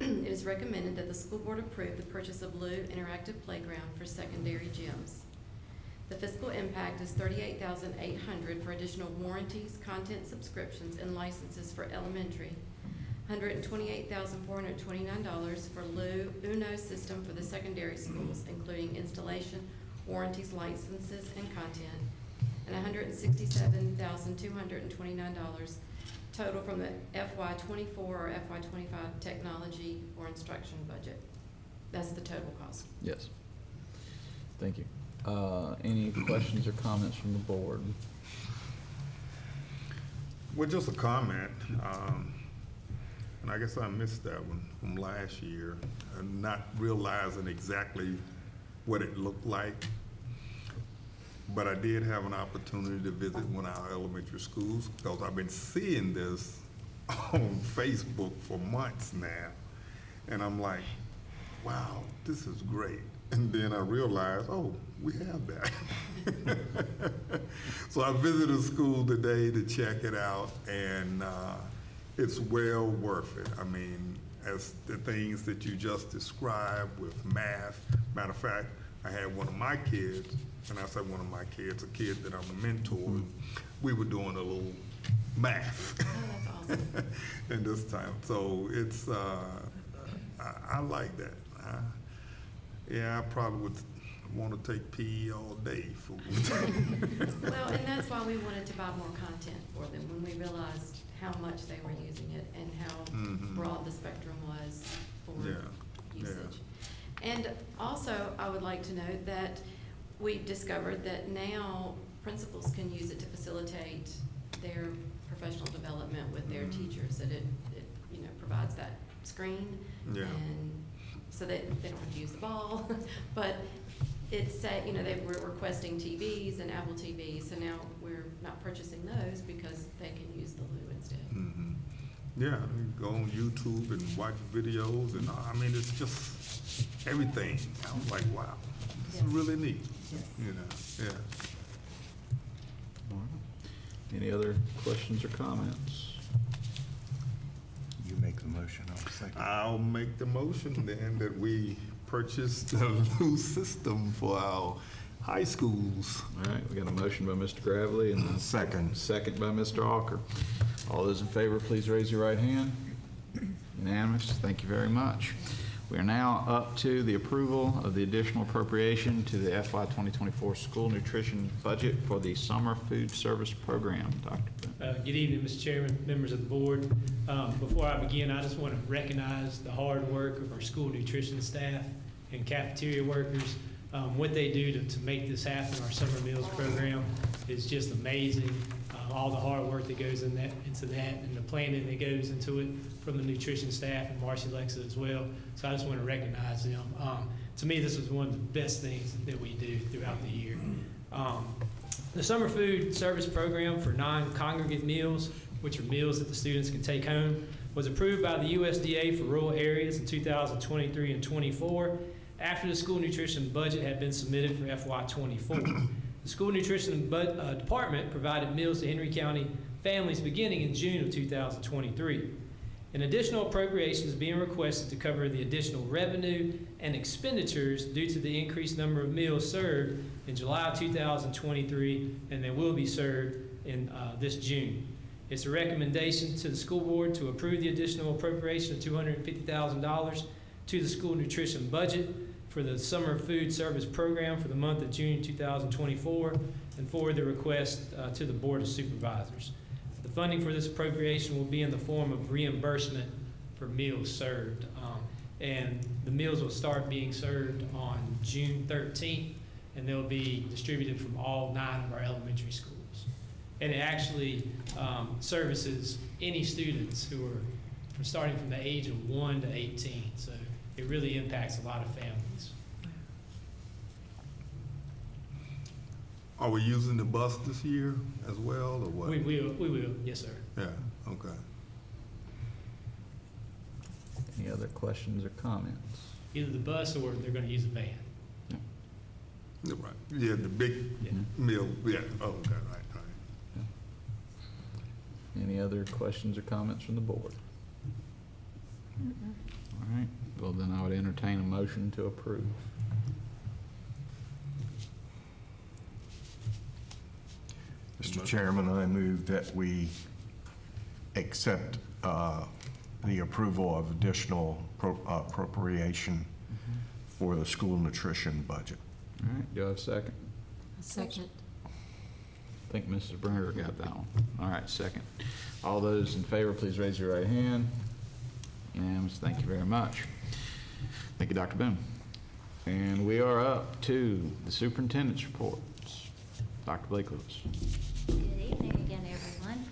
It is recommended that the school board approve the purchase of Lou Interactive Playground for secondary gyms. The fiscal impact is $38,800 for additional warranties, content subscriptions, and licenses for elementary, $128,429 for Lou Uno system for the secondary schools, including installation, warranties, licenses, and content, and $167,229 total from the FY24 or FY25 technology or instruction budget. That's the total cost. Yes. Thank you. Any questions or comments from the board? Well, just a comment, and I guess I missed that one from last year, and not realizing exactly what it looked like. But I did have an opportunity to visit one of our elementary schools because I've been seeing this on Facebook for months now. And I'm like, wow, this is great. And then I realized, oh, we have that. So I visited a school today to check it out, and it's well worth it. I mean, as the things that you just described with math. Matter of fact, I had one of my kids, and I said one of my kids, a kid that I'm a mentor, we were doing a little math. Oh, that's awesome. in this time. So it's, I like that. Yeah, I probably would want to take PE all day for Well, and that's why we wanted to buy more content for them when we realized how much they were using it and how broad the spectrum was for usage. And also, I would like to note that we've discovered that now principals can use it to facilitate their professional development with their teachers, that it provides that screen. And so that they don't have to use the ball, but it's they were requesting TVs and Apple TVs, so now we're not purchasing those because they can use the Lou instead. Yeah, you go on YouTube and watch videos, and I mean, it's just everything. I was like, wow, this is really neat. Yeah. All right. Any other questions or comments? You make the motion, I'll second. I'll make the motion then that we purchase the new system for our high schools. All right, we got a motion by Mr. Gravely and a second by Mr. Alker. All those in favor, please raise your right hand. Unanimous. Thank you very much. We are now up to the approval of the additional appropriation to the FY 2024 school nutrition budget for the summer food service program. Dr. Good evening, Mr. Chairman, members of the board. Before I begin, I just want to recognize the hard work of our school nutrition staff and cafeteria workers. What they do to make this happen, our summer meals program, is just amazing. All the hard work that goes into that and the planning that goes into it from the nutrition staff and Marcy Lexa as well. So I just want to recognize them. To me, this is one of the best things that we do throughout the year. The summer food service program for non-congregate meals, which are meals that the students can take home, was approved by the USDA for rural areas in 2023 and 24 after the school nutrition budget had been submitted for FY24. The school nutrition department provided meals to Henry County families beginning in June of 2023. An additional appropriation is being requested to cover the additional revenue and expenditures due to the increased number of meals served in July 2023, and they will be served in this June. It's a recommendation to the school board to approve the additional appropriation of $250,000 to the school nutrition budget for the summer food service program for the month of June 2024, and forward the request to the Board of Supervisors. The funding for this appropriation will be in the form of reimbursement for meals served. And the meals will start being served on June 13th, and they'll be distributed from all 9 of our elementary schools. And it actually services any students who are starting from the age of 1 to 18. So it really impacts a lot of families. Are we using the bus this year as well, or what? We will, yes, sir. Yeah, okay. Any other questions or comments? Either the bus or they're gonna use the van. Yeah, right. Yeah, the big Yeah. mill, yeah, oh, okay, right. Any other questions or comments from the board? All right, well then I would entertain a motion to approve. Mr. Chairman, I move that we accept the approval of additional appropriation for the school nutrition budget. All right, do I have a second? Second. I think Mrs. Brenner got that one. All right, second. All those in favor, please raise your right hand. Unanimous, thank you very much. Thank you, Dr. Boone. And we are up to the superintendent's reports. Dr. Blake Lewis. Good evening again, everyone.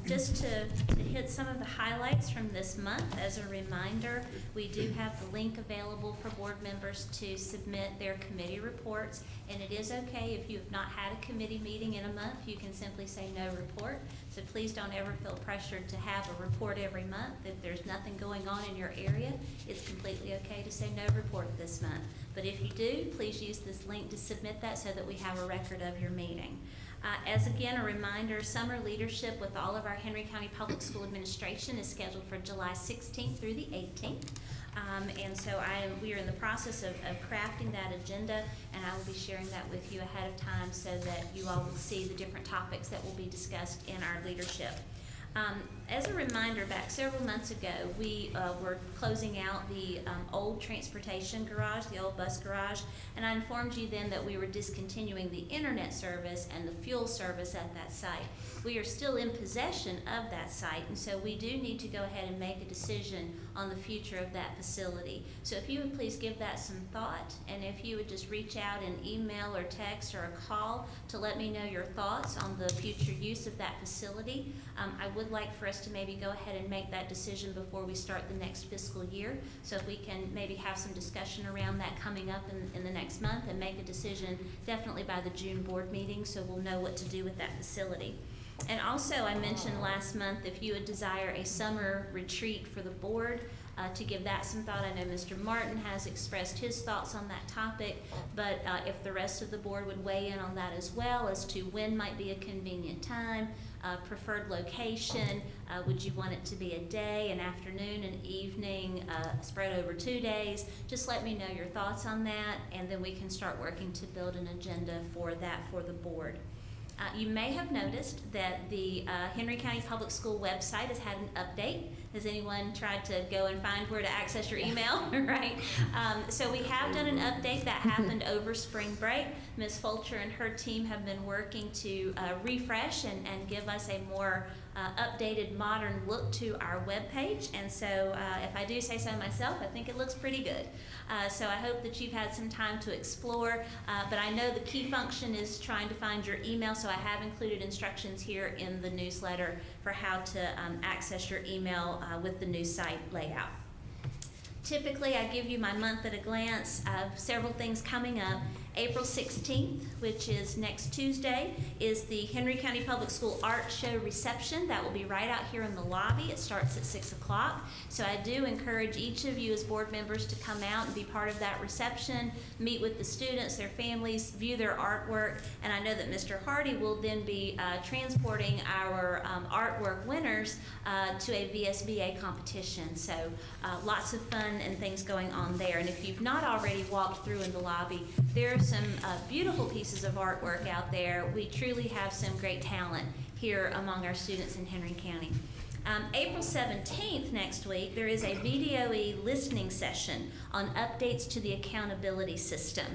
Just to hit some of the highlights from this month, as a reminder, we do have the link available for board members to submit their committee reports, and it is okay if you have not had a committee meeting in a month, you can simply say no report. So please don't ever feel pressured to have a report every month. If there's nothing going on in your area, it's completely okay to say no report this month. But if you do, please use this link to submit that so that we have a record of your meeting. As again, a reminder, summer leadership with all of our Henry County Public School Administration is scheduled for July 16th through the 18th. And so we are in the process of crafting that agenda, and I will be sharing that with you ahead of time so that you all will see the different topics that will be discussed in our leadership. As a reminder, back several months ago, we were closing out the old transportation garage, the old bus garage, and I informed you then that we were discontinuing the internet service and the fuel service at that site. We are still in possession of that site, and so we do need to go ahead and make a decision on the future of that facility. So if you would please give that some thought, and if you would just reach out and email or text or a call to let me know your thoughts on the future use of that facility. I would like for us to maybe go ahead and make that decision before we start the next fiscal year. So if we can maybe have some discussion around that coming up in the next month and make a decision definitely by the June board meeting so we'll know what to do with that facility. And also, I mentioned last month if you would desire a summer retreat for the board, to give that some thought. I know Mr. Martin has expressed his thoughts on that topic, but if the rest of the board would weigh in on that as well as to when might be a convenient time, preferred location, would you want it to be a day, an afternoon, an evening, spread over 2 days? Just let me know your thoughts on that, and then we can start working to build an agenda for that for the board. You may have noticed that the Henry County Public School website has had an update. Has anyone tried to go and find where to access your email? Right. So we have done an update that happened over spring break. Ms. Fulcher and her team have been working to refresh and give us a more updated, modern look to our webpage. And so if I do say so myself, I think it looks pretty good. So I hope that you've had some time to explore, but I know the key function is trying to find your email, so I have included instructions here in the newsletter for how to access your email with the new site layout. Typically, I give you my month at a glance. Several things coming up. April 16th, which is next Tuesday, is the Henry County Public School Art Show reception. That will be right out here in the lobby. It starts at 6 o'clock. So I do encourage each of you as board members to come out and be part of that reception, meet with the students, their families, view their artwork, and I know that Mr. Hardy will then be transporting our artwork winners to a VSBA competition. So lots of fun and things going on there. And if you've not already walked through in the lobby, there are some beautiful pieces of artwork out there. We truly have some great talent here among our students in Henry County. April 17th next week, there is a VDOE listening session on updates to the accountability system.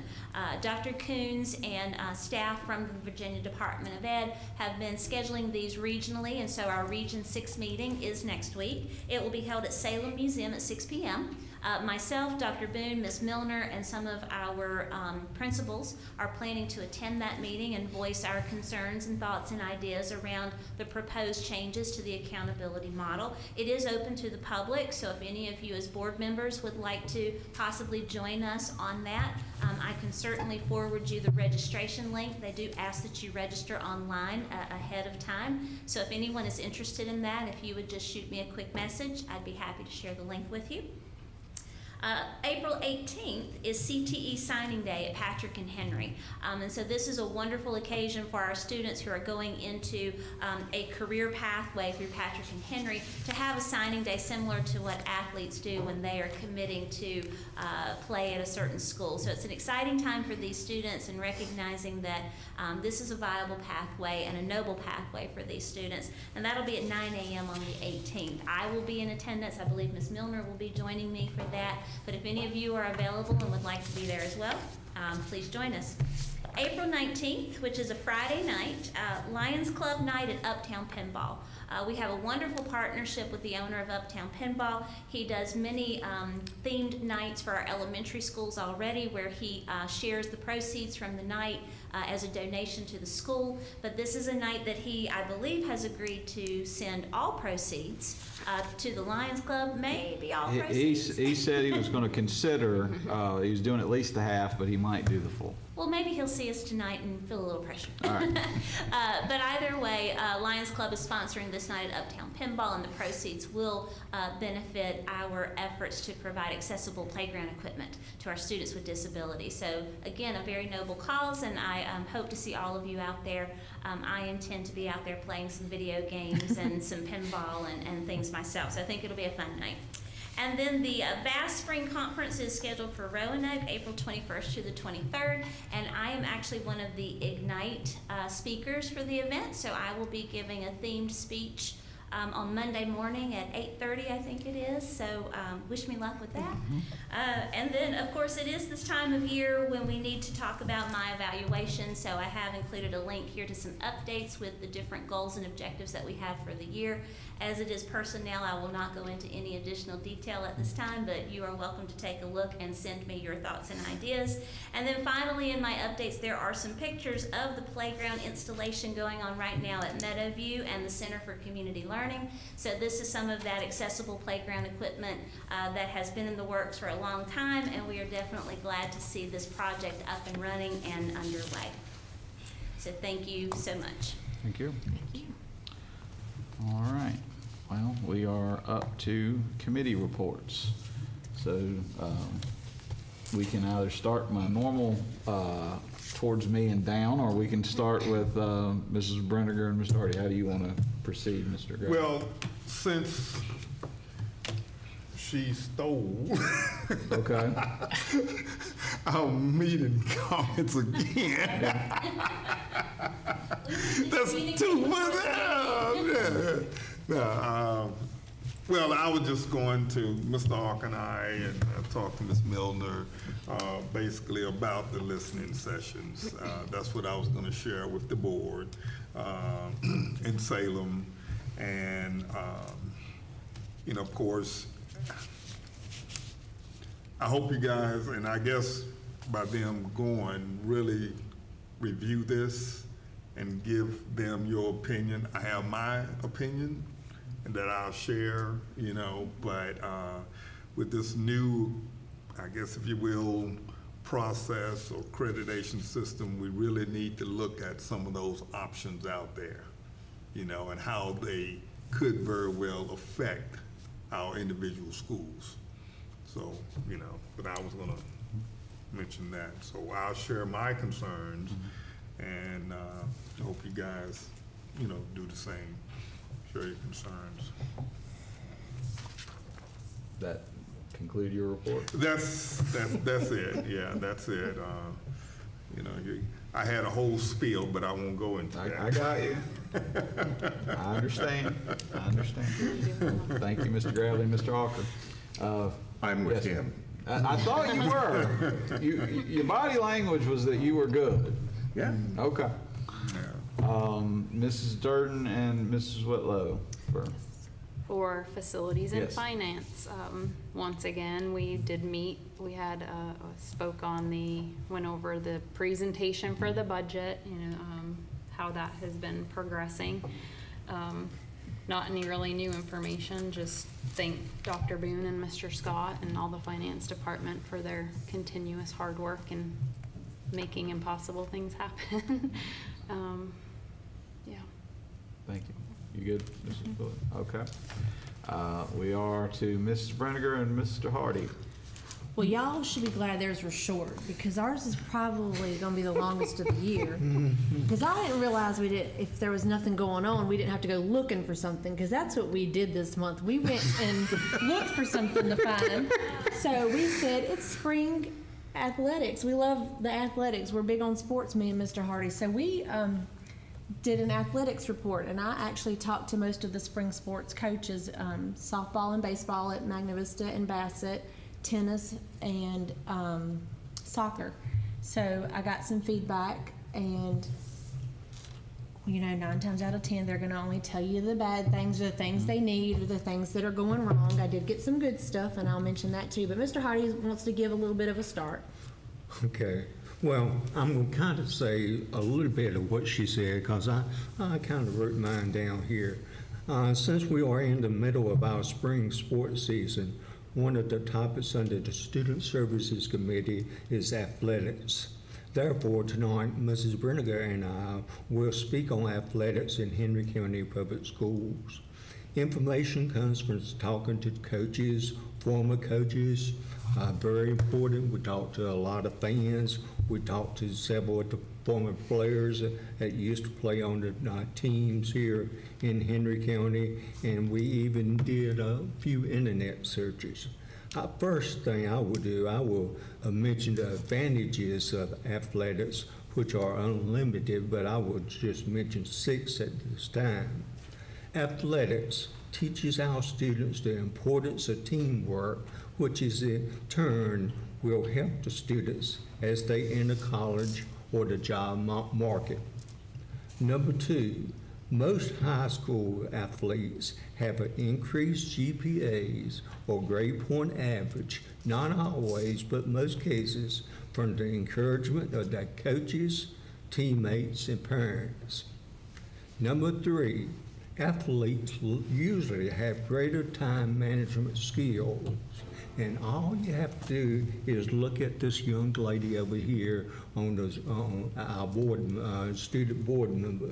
Dr. Coons and staff from the Virginia Department of Ed have been scheduling these regionally, and so our Region 6 meeting is next week. It will be held at Salem Museum at 6 p.m. Myself, Dr. Boone, Ms. Milner, and some of our principals are planning to attend that meeting and voice our concerns and thoughts and ideas around the proposed changes to the accountability model. It is open to the public, so if any of you as board members would like to possibly join us on that, I can certainly forward you the registration link. They do ask that you register online ahead of time. So if anyone is interested in that, if you would just shoot me a quick message, I'd be happy to share the link with you. April 18th is CTE signing day at Patrick and Henry. And so this is a wonderful occasion for our students who are going into a career pathway through Patrick and Henry to have a signing day similar to what athletes do when they are committing to play at a certain school. So it's an exciting time for these students and recognizing that this is a viable pathway and a noble pathway for these students. And that'll be at 9 a.m. on the 18th. I will be in attendance. I believe Ms. Milner will be joining me for that. But if any of you are available and would like to be there as well, please join us. April 19th, which is a Friday night, Lions Club night at Uptown Pinball. We have a wonderful partnership with the owner of Uptown Pinball. He does many themed nights for our elementary schools already, where he shares the proceeds from the night as a donation to the school. But this is a night that he, I believe, has agreed to send all proceeds to the Lions Club, maybe all proceeds. He said he was going to consider, he was doing at least the half, but he might do the full. Well, maybe he'll see us tonight and feel a little pressure. All right. But either way, Lions Club is sponsoring this night at Uptown Pinball, and the proceeds will benefit our efforts to provide accessible playground equipment to our students with disabilities. So again, a very noble cause, and I hope to see all of you out there. I intend to be out there playing some video games and some pinball and things myself, so I think it'll be a fun night. And then the Bass Spring Conference is scheduled for Roanoke, April 21st to the 23rd, and I am actually one of the Ignite speakers for the event, so I will be giving a themed speech on Monday morning at 8:30, I think it is, so wish me luck with that. And then, of course, it is this time of year when we need to talk about my evaluation, so I have included a link here to some updates with the different goals and objectives that we have for the year. As it is personnel, I will not go into any additional detail at this time, but you are welcome to take a look and send me your thoughts and ideas. And then finally, in my updates, there are some pictures of the playground installation going on right now at Meadowview and the Center for Community Learning. So this is some of that accessible playground equipment that has been in the works for a long time, and we are definitely glad to see this project up and running and underway. So thank you so much. Thank you. All right. Well, we are up to committee reports. So we can either start my normal towards me and down, or we can start with Mrs. Brenniger and Mr. Hardy. How do you want to proceed, Mr. Gray? Well, since she stole Okay. our meeting comments again. That's too much. Well, I was just going to Mr. Ark and I talked to Ms. Milner basically about the listening sessions. That's what I was going to share with the board in Salem. And, of course, I hope you guys, and I guess by them going, really review this and give them your opinion. I have my opinion that I'll share, but with this new, I guess if you will, process or accreditation system, we really need to look at some of those options out there, and how they could very well affect our individual schools. So, but I was gonna mention that. So I'll share my concerns, and I hope you guys, do the same. Share your concerns. That conclude your report? That's it. Yeah, that's it. I had a whole spiel, but I won't go into that. I got you. I understand. Thank you, Mr. Gravely and Mr. Hawker. I'm with him. I thought you were. Your body language was that you were good. Yeah. Okay. Yeah. Mrs. Durden and Mrs. Whitlow. For facilities and Yes. finance, once again, we did meet, we had, went over the presentation for the budget, how that has been progressing. Not any really new information, just thank Dr. Boone and Mr. Scott and all the finance department for their continuous hard work and making impossible things happen. Yeah. Thank you. You good, Mrs. Bullock? Okay. We are to Mrs. Brenniger and Mr. Hardy. Well, y'all should be glad theirs were short, because ours is probably gonna be the longest of the year. Because I didn't realize if there was nothing going on, we didn't have to go looking for something, because that's what we did this month. We went and looked for something to find. So we said, it's spring athletics. We love the athletics. We're big on sports, me and Mr. Hardy. So we did an athletics report, and I actually talked to most of the spring sports coaches, softball and baseball at Magna Vista and Bassett, tennis and soccer. So I got some feedback, and 9 times out of 10 they're gonna only tell you the bad things, or the things they need, or the things that are going wrong. I did get some good stuff, and I'll mention that too, but Mr. Hardy wants to give a little bit of a start. Okay. Well, I'm going to kind of say a little bit of what she said, because I kind of wrote mine down here. Since we are in the middle of our spring sports season, one of the topics under the Student Services Committee is athletics. Therefore, tonight, Mrs. Brenniger and I will speak on athletics in Henry County Public Schools. Information comes from talking to coaches, former coaches. Very important. We talked to a lot of fans. We talked to several of the former players that used to play on the teams here in Henry County, and we even did a few internet searches. First thing I will do, I will mention the advantages of athletics, which are unlimited, but I will just mention 6 at this time. Athletics teaches our students the importance of teamwork, which is in turn will help the students as they enter college or the job market. Number 2, most high school athletes have an increased GPAs or grade point average, not always, but most cases, from the encouragement of their coaches, teammates, and parents. Number 3, athletes usually have greater time management skills. And all you have to do is look at this young lady over here on our board, student board member.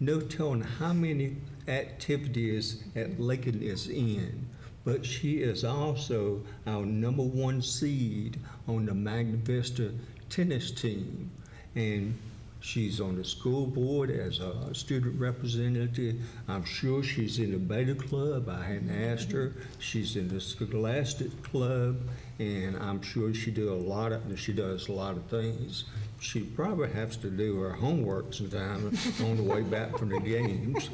No telling how many activities that Lincoln is in, but she is also our #1 seed on the Magna Vista tennis team. And she's on the school board as a student representative. I'm sure she's in the beta club. I hadn't asked her. She's in the scholastic club, and I'm sure she does a lot of things. She probably has to do her homework sometime on the way back from the games.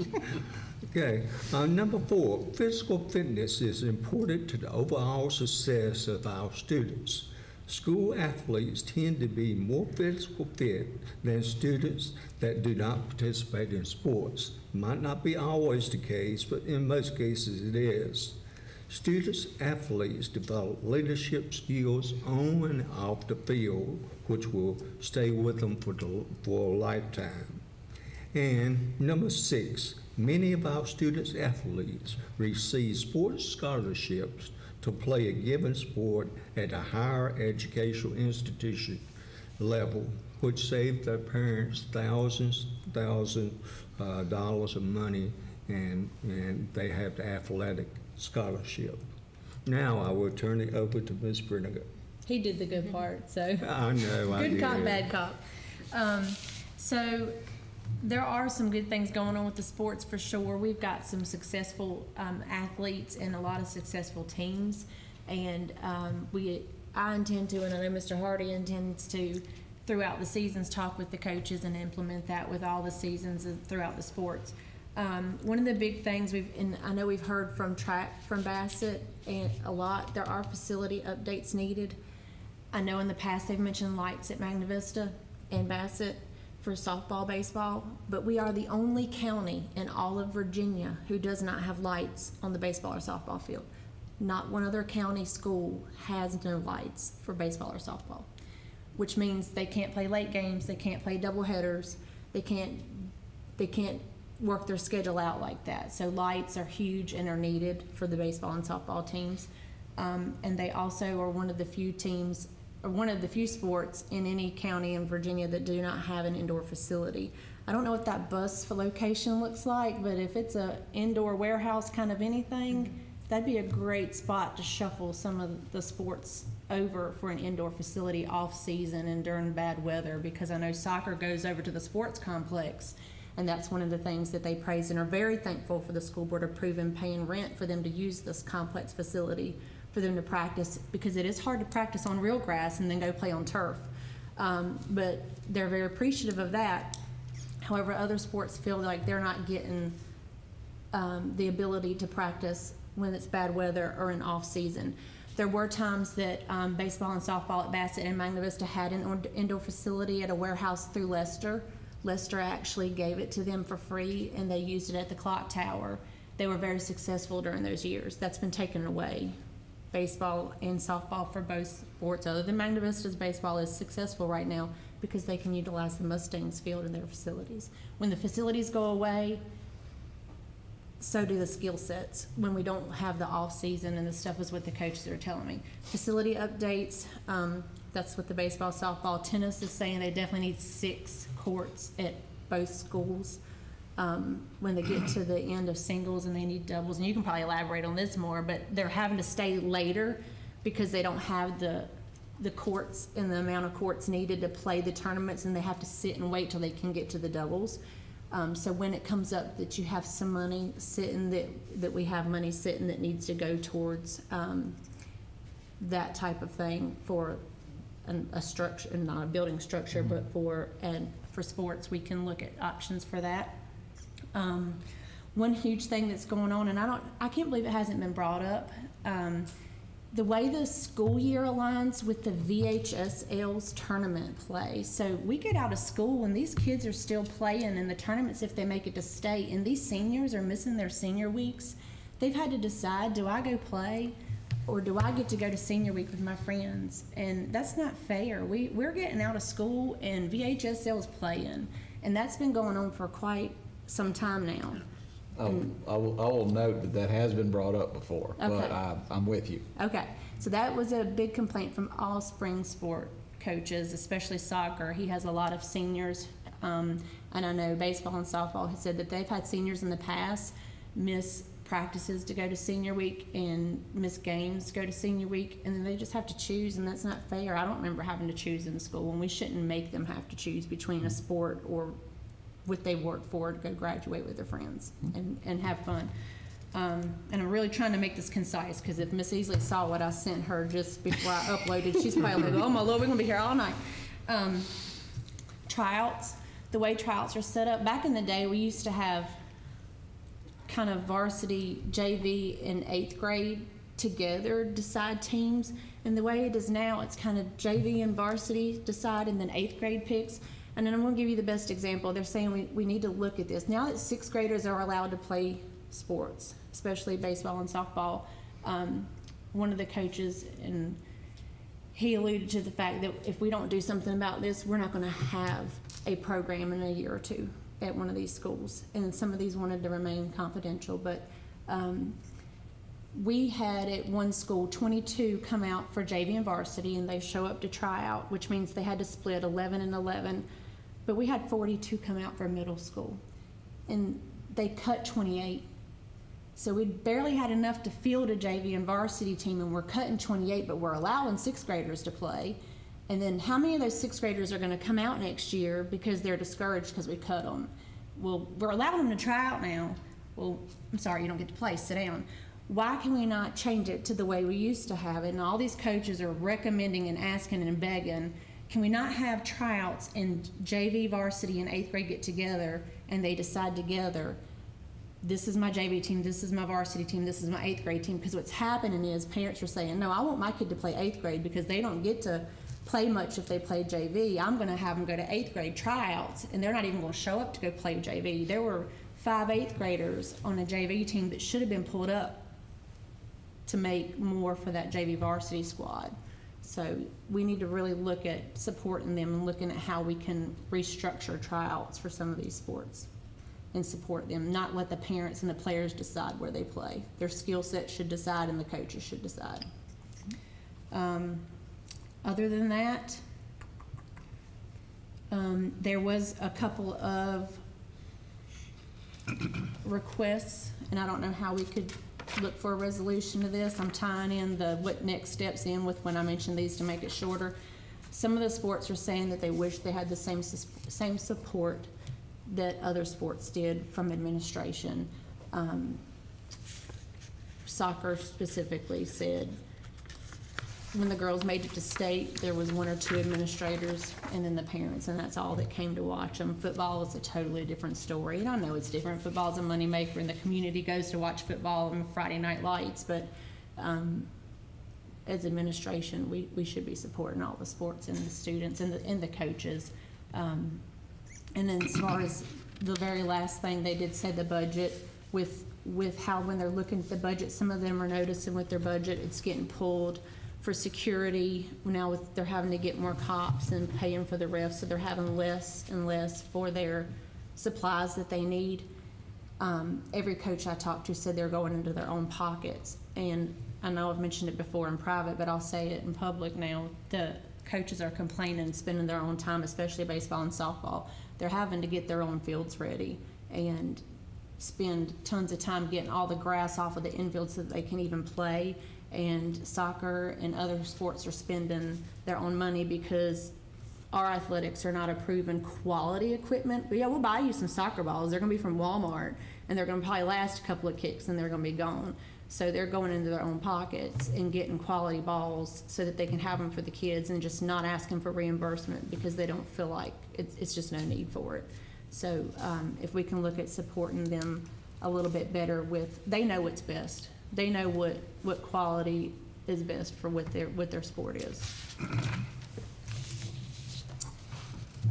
Okay, number 4, physical fitness is important to the overall success of our students. School athletes tend to be more physically fit than students that do not participate in sports. Might not be always the case, but in most cases it is. Students athletes develop leadership skills on and off the field, which will stay with them for a lifetime. And number 6, many of our students athletes receive sports scholarships to play a given sport at a higher educational institution level, which saved their parents thousands dollars of money, and they have the athletic scholarship. Now I will turn it over to Ms. Brenniger. He did the good part, so. I know, I Good did. cop, bad cop. So there are some good things going on with the sports for sure. We've got some successful athletes and a lot of successful teams, and I intend to, and I know Mr. Hardy intends to, throughout the seasons, talk with the coaches and implement that with all the seasons and throughout the sports. One of the big things and I know we've heard from track from Bassett and a lot, there are facility updates needed. I know in the past they've mentioned lights at Magna Vista and Bassett. for softball, baseball, but we are the only county in all of Virginia who does not have lights on the baseball or softball field. Not one other county school has no lights for baseball or softball, which means they can't play late games, they can't play double headers, they can't work their schedule out like that. So lights are huge and are needed for the baseball and softball teams. And they also are one of the few teams, or one of the few sports in any county in Virginia that do not have an indoor facility. I don't know what that bus location looks like, but if it's a indoor warehouse kind of anything, that'd be a great spot to shuffle some of the sports over for an indoor facility off season and during bad weather, because I know soccer goes over to the sports complex, and that's one of the things that they praise and are very thankful for the school board approving paying rent for them to use this complex facility for them to practice, because it is hard to practice on real grass and then go play on turf. But they're very appreciative of that. However, other sports feel like they're not getting the ability to practice when it's bad weather or in off season. There were times that baseball and softball at Bassett and Magna Vista had an indoor facility at a warehouse through Lester. Lester actually gave it to them for free, and they used it at the clock tower. They were very successful during those years. That's been taken away. Baseball and softball for both sports, other than Magna Vista's baseball, is successful right now because they can utilize the Mustangs field in their facilities. When the facilities go away, so do the skill sets when we don't have the off season, and the stuff is what the coaches are telling me. Facility updates, that's what the baseball, softball, tennis is saying. They definitely need 6 courts at both schools when they get to the end of singles and they need doubles. And you can probably elaborate on this more, but they're having to stay later because they don't have the courts and the amount of courts needed to play the tournaments, and they have to sit and wait till they can get to the doubles. So when it comes up that you have some money sitting, that we have money sitting that needs to go towards that type of thing for a structure, and not a building structure, but for sports, we can look at options for that. One huge thing that's going on, and I can't believe it hasn't been brought up, the way the school year aligns with the VHSL's tournament play. So we get out of school and these kids are still playing in the tournaments if they make it to state, and these seniors are missing their senior weeks. They've had to decide, do I go play or do I get to go to senior week with my friends? And that's not fair. We're getting out of school and VHSL's playing, and that's been going on for quite some time now. I will note that has been brought up before, Okay. but I'm with you. Okay, so that was a big complaint from all spring sport coaches, especially soccer. He has a lot of seniors, and I know baseball and softball has said that they've had seniors in the past miss practices to go to senior week and miss games to go to senior week, and then they just have to choose, and that's not fair. I don't remember having to choose in school, and we shouldn't make them have to choose between a sport or what they work for to go graduate with their friends and have fun. And I'm really trying to make this concise, because if Miss Easley saw what I sent her just before I uploaded, she's probably like, oh my Lord, we're gonna be here all night. Tryouts, the way tryouts are set up, back in the day, we used to have kind of varsity, JV, and 8th grade together decide teams. And the way it is now, it's kind of JV and varsity decide, and then 8th grade picks. And then I'm going to give you the best example. They're saying we need to look at this. Now that 6th graders are allowed to play sports, especially baseball and softball, one of the coaches, and he alluded to the fact that if we don't do something about this, we're not going to have a program in a year or two at one of these schools. And some of these wanted to remain confidential, but we had at one school 22 come out for JV and varsity, and they show up to try out, which means they had to split 11 and 11. But we had 42 come out for middle school, and they cut 28. So we barely had enough to field a JV and varsity team, and we're cutting 28, but we're allowing 6th graders to play. And then how many of those 6th graders are going to come out next year because they're discouraged because we cut them? Well, we're allowing them to try out now. Well, I'm sorry, you don't get to play, sit down. Why can we not change it to the way we used to have it? And all these coaches are recommending and asking and begging, can we not have tryouts and JV, varsity, and 8th grade get together and they decide together, this is my JV team, this is my varsity team, this is my 8th grade team? Because what's happening is parents are saying, no, I want my kid to play 8th grade because they don't get to play much if they play JV. I'm going to have them go to 8th grade tryouts, and they're not even going to show up to go play JV. There were 5 8th graders on a JV team that should have been pulled up to make more for that JV varsity squad. So we need to really look at supporting them and looking at how we can restructure tryouts for some of these sports and support them, not let the parents and the players decide where they play. Their skill set should decide and the coaches should decide. Other than that, there was a couple of requests, and I don't know how we could look for a resolution to this. I'm tying in what next steps in with when I mentioned these to make it shorter. Some of the sports are saying that they wish they had the same support that other sports did from administration. Soccer specifically said when the girls made it to state, there was 1 or 2 administrators and then the parents, and that's all that came to watch them. Football is a totally different story, and I know it's different. Football's a moneymaker, and the community goes to watch football on Friday night lights, but as administration, we should be supporting all the sports and the students and the coaches. And then as far as the very last thing, they did say the budget with how when they're looking at the budget, some of them are noticing with their budget, it's getting pulled for security. Now they're having to get more cops and paying for the refs, so they're having less and less for their supplies that they need. Every coach I talked to said they're going into their own pockets, and I know I've mentioned it before in private, but I'll say it in public now. The coaches are complaining and spending their own time, especially baseball and softball. They're having to get their own fields ready and spend tons of time getting all the grass off of the infield so that they can even play. And soccer and other sports are spending their own money because our athletics are not approving quality equipment. But yeah, we'll buy you some soccer balls. They're going to be from Walmart, and they're going to probably last a couple of kicks, and they're going to be gone. So they're going into their own pockets and getting quality balls so that they can have them for the kids and just not asking for reimbursement because they don't feel like it's just no need for it. So if we can look at supporting them a little bit better they know what's best. They know what quality is best for what their sport is.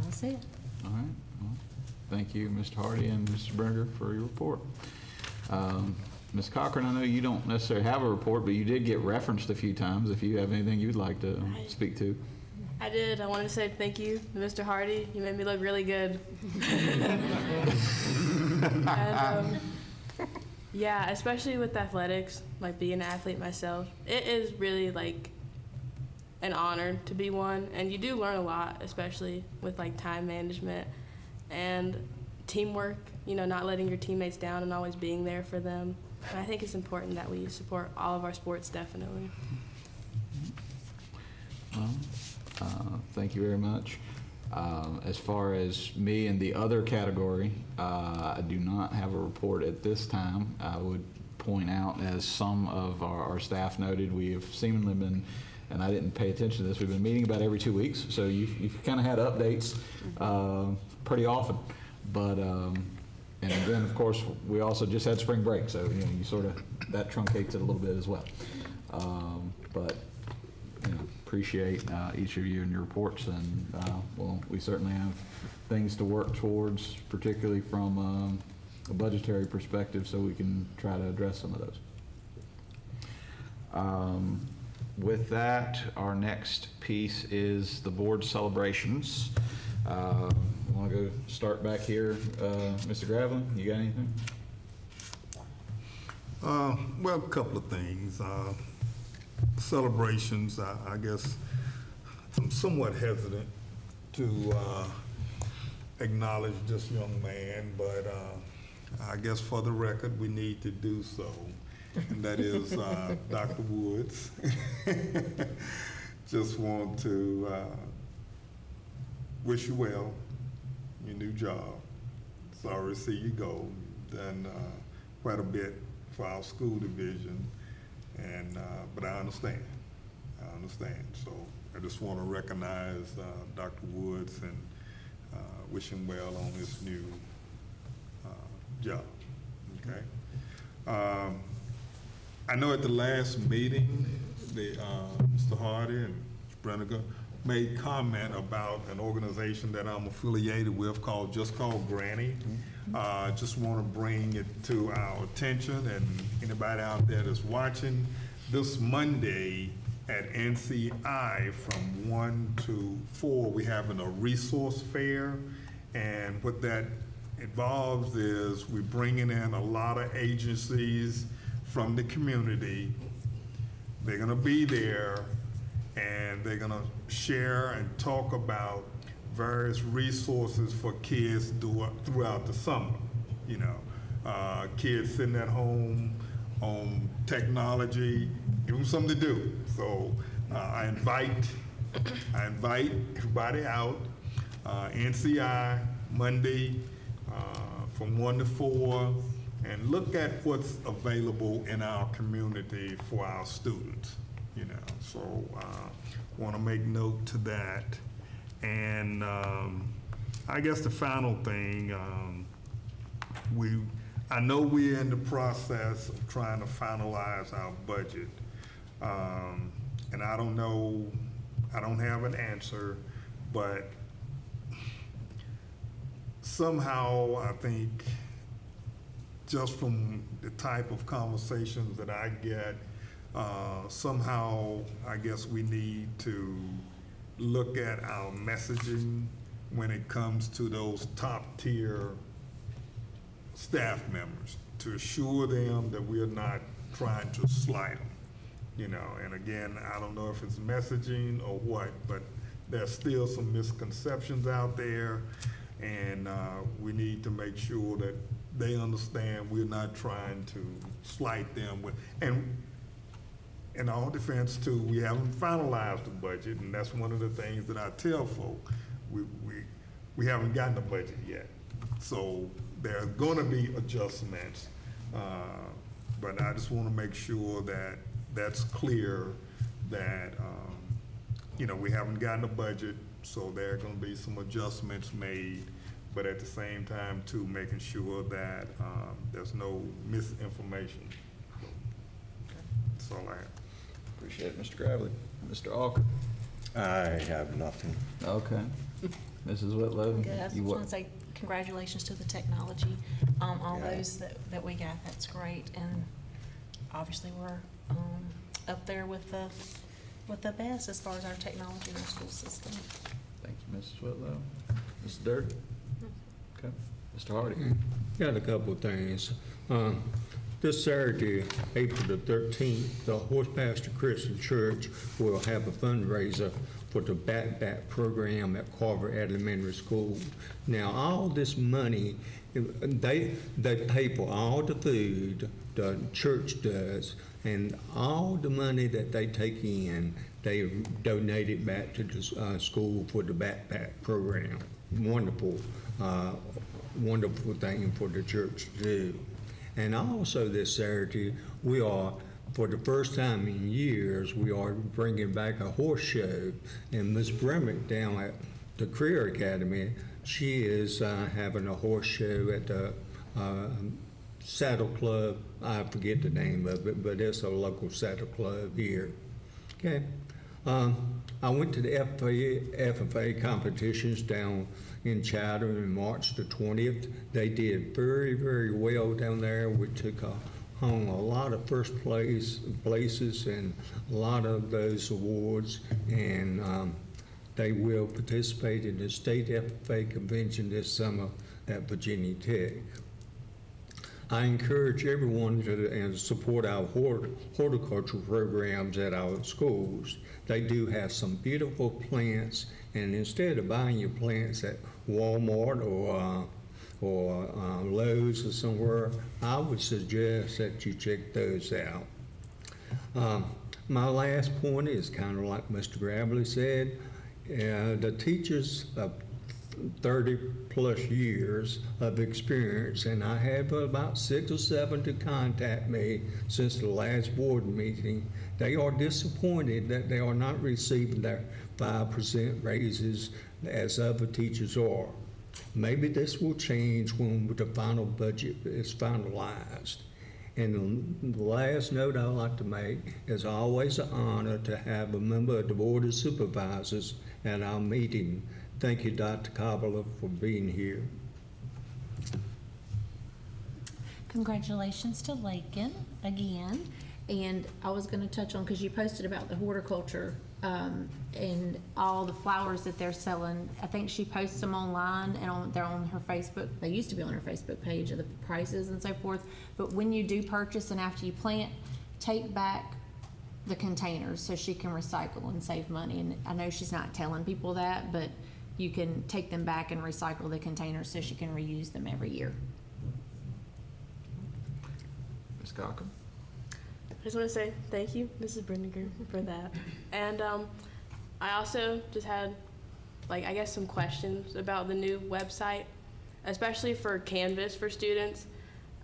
That's it. All right. Well, thank you, Mr. Hardy and Mr. Berger, for your report. Ms. Cochran, I know you don't necessarily have a report, but you did get referenced a few times. If you have anything you'd like to speak to. I did. I wanted to say thank you to Mr. Hardy. You made me look really good. And, yeah, especially with athletics, like being an athlete myself, it is really like an honor to be one, and you do learn a lot, especially with like time management and teamwork, not letting your teammates down and always being there for them. And I think it's important that we support all of our sports, definitely. Well, thank you very much. As far as me and the other category, I do not have a report at this time. I would point out, as some of our staff noted, we have seemingly been, and I didn't pay attention to this, we've been meeting about every 2 weeks, so you've kind of had updates pretty often. But, and then, of course, we also just had spring break, so you sort of, that truncates it a little bit as well. But appreciate each of you and your reports, and well, we certainly have things to work towards, particularly from a budgetary perspective, so we can try to address some of those. With that, our next piece is the board celebrations. Want to go start back here, Mr. Graveling? You got anything? Well, a couple of things. Celebrations, I guess I'm somewhat hesitant to acknowledge this young man, but I guess for the record, we need to do so. And that is Dr. Woods. Just want to wish you well, your new job. Sorry to see you go. Done quite a bit for our school division. And but I understand. So I just want to recognize Dr. Woods and wish him well on his new job. Okay. I know at the last meeting, Mr. Hardy and Mr. Brenniger made comment about an organization that I'm affiliated with called Granny. Just want to bring it to our attention and anybody out there that's watching. This Monday at NCI from 1 to 4, we're having a resource fair. And what that involves is we're bringing in a lot of agencies from the community. They're gonna be there and they're gonna share and talk about various resources for kids throughout the summer. You know, kids sitting at home on technology, give them something to do. So I invite everybody out, NCI Monday from 1 to 4, and look at what's available in our community for our students. You know, so want to make note to that. And I guess the final thing, I know we're in the process of trying to finalize our budget. And I don't know, I don't have an answer, but somehow I think just from the type of conversations that I get, somehow I guess we need to look at our messaging when it comes to those top tier staff members to assure them that we're not trying to slight them, you know. And again, I don't know if it's messaging or what, but there's still some misconceptions out there, and we need to make sure that they understand we're not trying to slight them with, and in all defense too, we haven't finalized the budget, and that's one of the things that I tell folk. We haven't gotten the budget yet. So there are gonna be adjustments, but I just wanna make sure that that's clear that, you know, we haven't gotten a budget, so there are gonna be some adjustments made, but at the same time too, making sure that there's no misinformation. That's all I have. Appreciate it, Mr. Gravely. Mr. Alker? I have nothing. Okay. Mrs. Whitlow? Good. I just want to say congratulations to the technology, all Yeah. those that we got. That's great, and obviously we're up there with the best as far as our technology in our school system. Thank you, Mrs. Whitlow. Mr. Dirk? Okay. Mr. Hardy? Got a couple of things. This Saturday, April the 13th, the Horse Pastor Christian Church will have a fundraiser for the backpack program at Carver Elementary School. Now, all this money, they pay for all the food, the church does, and all the money that they take in, they donate it back to the school for the backpack program. Wonderful, wonderful thing for the church to do. And also this Saturday, we are, for the first time in years, we are bringing back a horse show. And Ms. Bremick down at the Career Academy, she is having a horse show at the Saddle Club. I forget the name of it, but it's a local saddle club here. Okay. I went to the FFA competitions down in Chatham on March the 20th. They did very, very well down there. We took home a lot of first places and a lot of those awards, and they will participate in the state FFA convention this summer at Virginia Tech. I encourage everyone to support our horticultural programs at our schools. They do have some beautiful plants, and instead of buying your plants at Walmart or Lowe's or somewhere, I would suggest that you check those out. My last point is kind of like Mr. Gravely said. The teachers of 30 plus years of experience, and I have about 6 or 7 to contact me since the last board meeting. They are disappointed that they are not receiving their 5% raises as other teachers are. Maybe this will change when the final budget is finalized. And the last note I'd like to make is always an honor to have a member of the Board of Supervisors at our meeting. Thank you, Dr. Kabbalah, for being here. Congratulations to Lakin again. And I was going to touch on, because you posted about the horticulture and all the flowers that they're selling. I think she posts them online and they're on her Facebook. They used to be on her Facebook page of the prices and so forth. But when you do purchase and after you plant, take back the containers so she can recycle and save money. And I know she's not telling people that, but you can take them back and recycle the containers so she can reuse them every year. Ms. Cochran? I just want to say thank you, Mrs. Brendiger, for that. And I also just had, like, I guess some questions about the new website, especially for Canvas for students.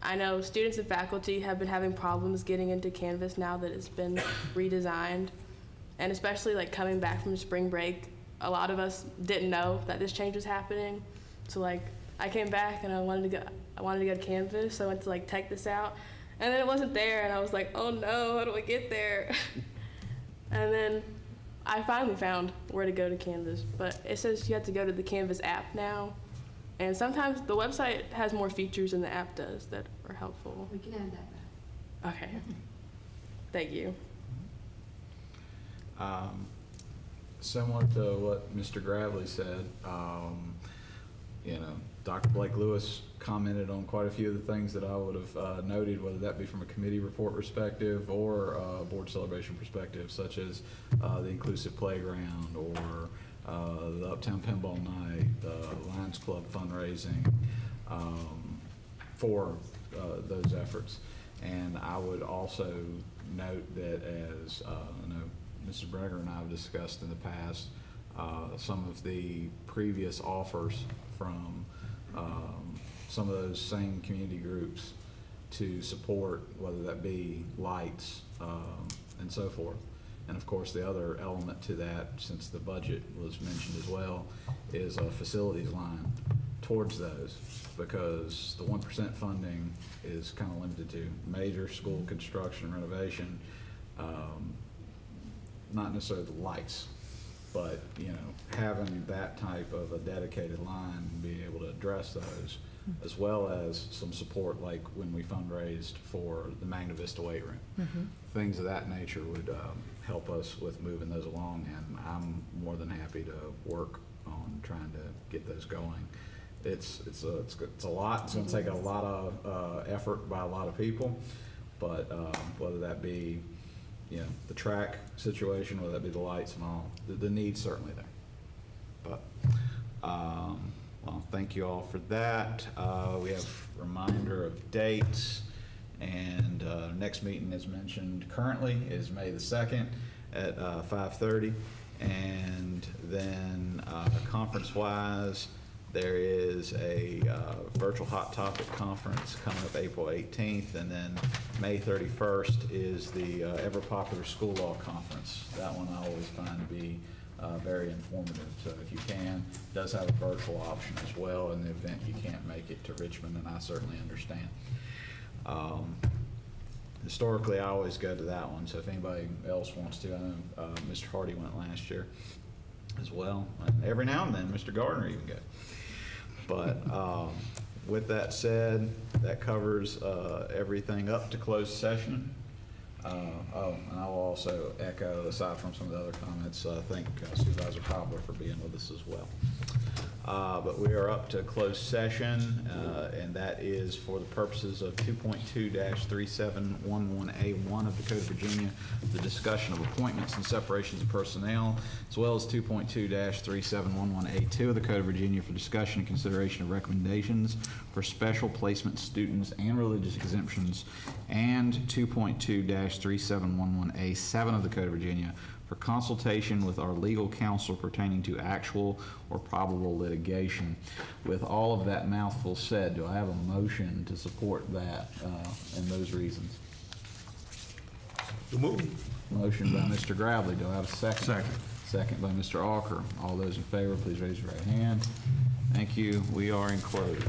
I know students and faculty have been having problems getting into Canvas now that it's been redesigned. And especially like coming back from spring break, a lot of us didn't know that this change was happening. So like I came back and I wanted to go to Canvas, so I went to like check this out. And then it wasn't there, and I was like, oh no, how do I get there? And then I finally found where to go to Canvas, but it says you have to go to the Canvas app now. And sometimes the website has more features than the app does that are helpful. We can add that back. Okay. Thank you. Similar to what Mr. Gravely said, you know, Dr. Blake Lewis commented on quite a few of the things that I would have noted, whether that be from a committee report perspective or a board celebration perspective, such as the inclusive playground or the Uptown Pinball Night, the Lions Club fundraising for those efforts. And I would also note that, as I know Mrs. Breger and I have discussed in the past, some of the previous offers from some of those same community groups to support, whether that be lights and so forth. And of course, the other element to that, since the budget was mentioned as well, is a facilities line towards those, because the 1% funding is kind of limited to major school construction renovation, not necessarily the lights, but you know, having that type of a dedicated line and being able to address those, as well as some support like when we fundraised for the Magna Vista weight room. Things of that nature would help us with moving those along, and I'm more than happy to work on trying to get those going. It's a lot. It's going to take a lot of effort by a lot of people, but whether that be, you know, the track situation, whether that be the lights and all, the need's certainly there. But well, thank you all for that. We have a reminder of dates, and next meeting, as mentioned currently, is May the 2nd at 5:30, and then conference-wise, there is a virtual Hot Topic conference coming up April 18th, and then May 31st is the ever-popular School Law Conference. That one I always find to be very informative, so if you can, it does have a virtual option as well in the event you can't make it to Richmond, and I certainly understand. Historically, I always go to that one, so if anybody else wants to, I know Mr. Hardy went last year as well, and every now and then Mr. Gardner even goes. But with that said, that covers everything up to closed session. Oh, and I will also echo, aside from some of the other comments, thank Supervisor Cobbler for being with us as well. But we are up to closed session, and that is for the purposes of 2.2-3711A1 of the Code of Virginia, the discussion of appointments and separations of personnel, as well as 2.2-3711A2 of the Code of Virginia for discussion and consideration of recommendations for special placement students and religious exemptions, and 2.2-3711A7 of the Code of Virginia for consultation with our legal counsel pertaining to actual or probable litigation. With all of that mouthful said, do I have a motion to support that and those reasons? Motion by Mr. Gravely. Do I have a second? Second. Second by Mr. Alker. All those in favor, please raise your right hand. Thank you. We are enclosed.